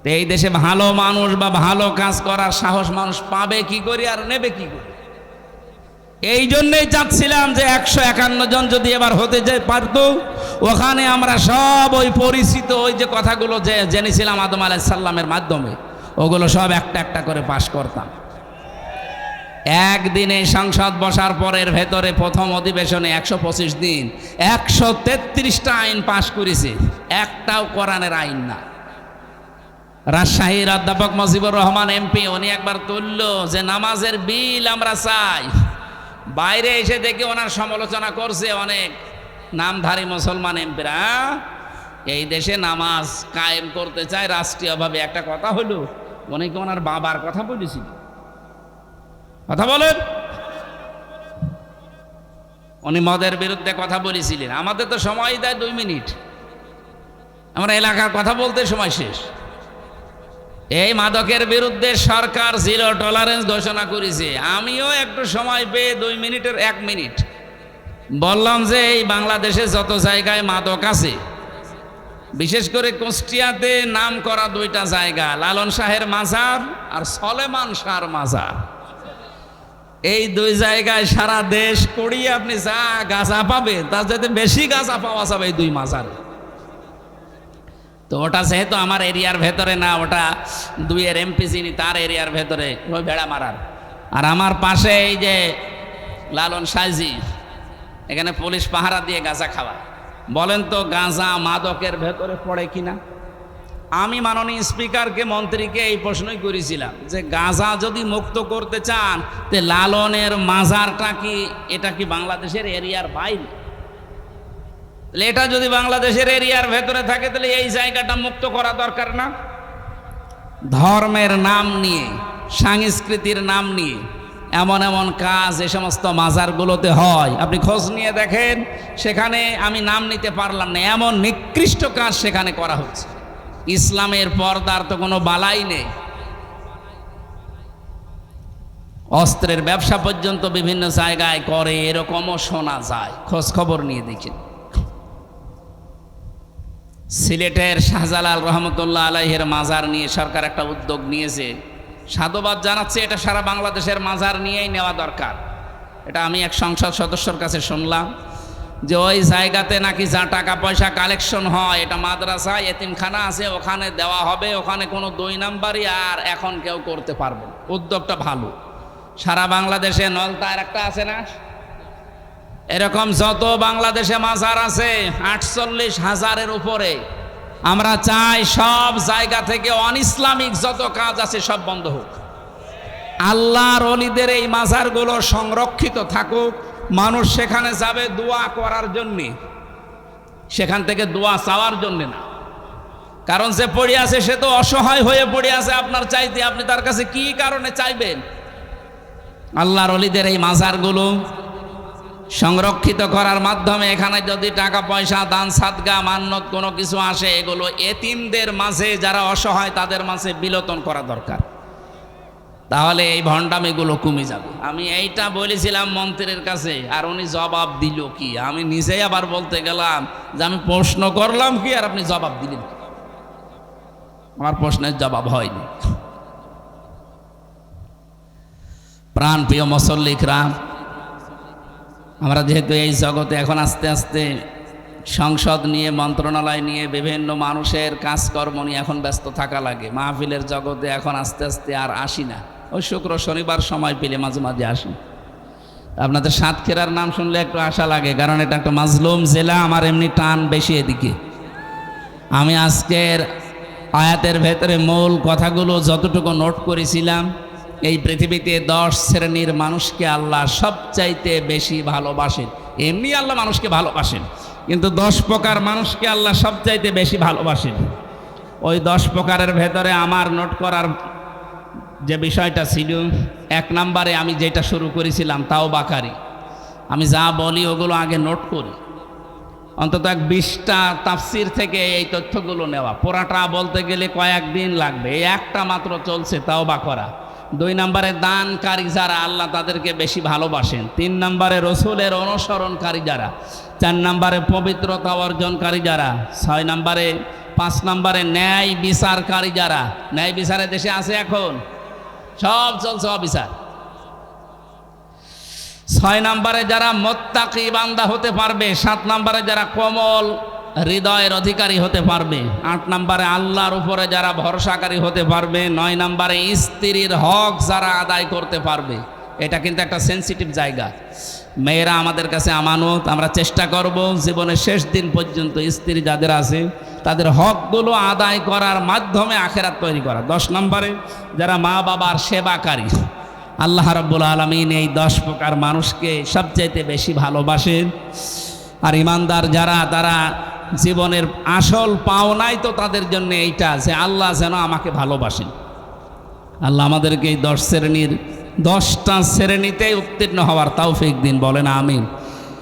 তো এই দেশে ভালো মানুষ বা ভালো কাজ করার সাহস মানুষ পাবে কি করে আর নেবে কি করে? এই জন্যই চাচ্ছিলাম যে 151 জন যদি এবার হতে পারতো, ওখানে আমরা সব ওই পরিচিত ওই যে কথাগুলো যে জেনেছিলাম আদম আলাইহিস সালামের মাধ্যমে, ওগুলো সব একটা একটা করে পাশ করতাম। একদিনে সংসদ বসার পরের ভেতরে প্রথম অধিবেশনে 125 দিন 133টা আইন পাশ করেছে, একটাও কোরআনের আইন না। রাজশাহীর অধ্যাপক মুজিবুর রহমান এমপি উনি একবার তুলল যে নামাজের বিল আমরা চাই, বাইরে এসে দেখে ওনার সমালোচনা করছে অনেক নামধারী মুসলমান এমপিরা। এই দেশে নামাজ কায়েম করতে চায় রাষ্ট্রীয়ভাবে, একটা কথা হলো উনি কি ওনার বাবার কথা বলেছিল? কথা বলেন। উনি মদের বিরুদ্ধে কথা বলেছিলেন। আমাদের তো সময় দেয় 2 মিনিট, আমরা এলাকার কথা বলতে সময় শেষ। এই মাদকের বিরুদ্ধে সরকার 0 টলারেন্স ঘোষণা করেছে। আমিও একটু সময় পেয়ে 2 মিনিটের 1 মিনিট বললাম যে এই বাংলাদেশে যত জায়গায় মাদক আছে, বিশেষ করে কুষ্টিয়াতে নাম করা 2টা জায়গা, লালন শাহের মাজার আর সলেমান শাহর মাজার, এই 2 জায়গায় সারা দেশ করিয়ে আপনি যা গাঁজা পাবেন তার যাতে বেশি গাঁজা পাওয়া যাবে এই 2 মাজারে। তো ওটা যেহেতু আমার এরিয়ার ভেতরে না, ওটা 2-এর এমপি যিনি তার এরিয়ার ভেতরে, ওই ভেড়া মারার। আর আমার পাশে এই যে লালন সাইজি, এখানে পুলিশ পাহারা দিয়ে গাঁজা খাওয়া। বলেন তো গাঁজা মাদকের ভেতরে পড়ে কিনা? আমি মাননীয় স্পিকারকে, মন্ত্রীকে এই প্রশ্নই করেছিলাম যে গাঁজা যদি মুক্ত করতে চান তে লালনের মাজারটা কি, এটা কি বাংলাদেশের এরিয়ার বাইরে? এটা যদি বাংলাদেশের এরিয়ার ভেতরে থাকে তাহলে এই জায়গাটা মুক্ত করা দরকার না? ধর্মের নাম নিয়ে, সংস্কৃতির নাম নিয়ে এমন এমন কাজ এ সমস্ত মাজারগুলোতে হয়, আপনি খোঁজ নিয়ে দেখেন। সেখানে আমি নাম নিতে পারলাম না, এমন নিকৃষ্ট কাজ সেখানে করা হচ্ছে। ইসলামের পর্দার তো কোনো বালাই নেই। অস্ত্রের ব্যবসা পর্যন্ত বিভিন্ন জায়গায় করে, এরকমও শোনা যায়। খোঁজ খবর নিয়ে দেখেন। সিলেটের শাহজালাল রহমতুল্লাহ আলাইহির মাজার নিয়ে সরকার একটা উদ্যোগ নিয়েছে, সাধুবাদ জানাচ্ছে। এটা সারা বাংলাদেশের মাজার নিয়েই নেওয়া দরকার। এটা আমি এক সংসদ সদস্যর কাছে শুনলাম যে ওই জায়গাতে নাকি যা টাকা পয়সা কালেকশন হয়, এটা মাদ্রাসা এতিমখানা আছে, ওখানে দেওয়া হবে। ওখানে কোনো 2 নাম্বারই আর এখন কেউ করতে পারবে না। উদ্যোগটা ভালো। সারা বাংলাদেশে নলতার একটা আছে না, এরকম যত বাংলাদেশে মাজার আছে 48,000-এর উপরে। আমরা চাই সব জায়গা থেকে অনইসলামিক যত কাজ আছে সব বন্ধ হোক। আল্লাহর ওলিদের এই মাজারগুলো সংরক্ষিত থাকুক। মানুষ সেখানে যাবে দোয়া করার জন্যে, সেখান থেকে দোয়া চাওয়ার জন্যে না। কারণ যে পড়ে আছে সে তো অসহায় হয়ে পড়ে আছে আপনার চাইতে, আপনি তার কাছে কি কারণে চাইবেন? আল্লাহর ওলিদের এই মাজারগুলো সংরক্ষিত করার মাধ্যমে এখানে যদি টাকা পয়সা, দান সাদগা, মান্নত কোনো কিছু আসে, এগুলো এতিমদের মাঝে, যারা অসহায় তাদের মাঝে বিলোপন করা দরকার। তাহলে এই ভণ্ডামিগুলো কমে যাবে। আমি এইটা বলেছিলাম মন্ত্রীর কাছে, আর উনি জবাব দিল কি? আমি নিজেই আবার বলতে গেলাম যে আমি প্রশ্ন করলাম কি আর আপনি জবাব দিলেন? আমার প্রশ্নের জবাব হয়নি। প্রাণ প্রিয় মুসল্লিরা, আমরা যেহেতু এই জগতে এখন আস্তে আস্তে সংসদ নিয়ে, মন্ত্রণালয় নিয়ে, বিভিন্ন মানুষের কাজকর্ম নিয়ে এখন ব্যস্ত থাকা লাগে। মাহফিলের জগতে এখন আস্তে আস্তে আর আসি না। ওই শুক্র শনিবার সময় পেলে মাঝে মাঝে আসি। আপনাদের সাতক্ষীরার নাম শুনলে একটু আশা লাগে, কারণ এটা একটা মাজলুম জেলা। আমার এমনি টান বেশি এদিকে। আমি আজকের আয়াতের ভেতরে মূল কথাগুলো যতটুকু নোট করেছিলাম, এই পৃথিবীতে 10 শ্রেণীর মানুষকে আল্লাহ সবচাইতে বেশি ভালোবাসেন। এমনি আল্লাহ মানুষকে ভালোবাসেন, কিন্তু 10 প্রকার মানুষকে আল্লাহ সবচাইতে বেশি ভালোবাসেন। ওই 10 প্রকারের ভেতরে আমার নোট করার যে বিষয়টা ছিল, 1 নম্বরে আমি যেটা শুরু করেছিলাম তাওবাকারী। আমি যা বলি ওগুলো আগে নোট করি, অন্তত 20টা তাফসির থেকে এই তথ্যগুলো নেওয়া। পুরাটা বলতে গেলে কয়েকদিন লাগবে। এই একটা মাত্র চলছে তাওবা করা। 2 নম্বরে দানকারী যারা, আল্লাহ তাদেরকে বেশি ভালোবাসেন। 3 নম্বরে রসুলের অনুসরণকারী যারা। 4 নম্বরে পবিত্রতা অর্জনকারী যারা। 6 নম্বরে 5 নম্বরে ন্যায় বিচারকারী যারা। ন্যায় বিচারে দেশে আছে এখন, সব চলছে অবিচার। 6 নম্বরে যারা মুত্তাকি বান্দা হতে পারবে। 7 নম্বরে যারা কোমল হৃদয়ের অধিকারী হতে পারবে। 8 নম্বরে আল্লাহর উপরে যারা ভরসাকারী হতে পারবে। 9 নম্বরে স্ত্রীর হক যারা আদায় করতে পারবে। এটা কিন্তু একটা সেনসিটিভ জায়গা। মেয়েরা আমাদের কাছে আমানত। আমরা চেষ্টা করব জীবনের শেষ দিন পর্যন্ত স্ত্রী যাদের আছে তাদের হকগুলো আদায় করার মাধ্যমে আখেরাত তৈরি করা। 10 নম্বরে যারা মা বাবার সেবাকারী। আল্লাহ রাব্বুল আলামিন এই 10 প্রকার মানুষকে সবচাইতে বেশি ভালোবাসেন। আর ইমানদার যারা, তারা জীবনের আসল পাওনাই তো তাদের জন্য এইটা যে আল্লাহ যেন আমাকে ভালোবাসেন। আল্লাহ আমাদেরকে এই 10 শ্রেণীর 10টা শ্রেণীতে উত্তীর্ণ হওয়ার তৌফিক দিন, বলেন আমিন।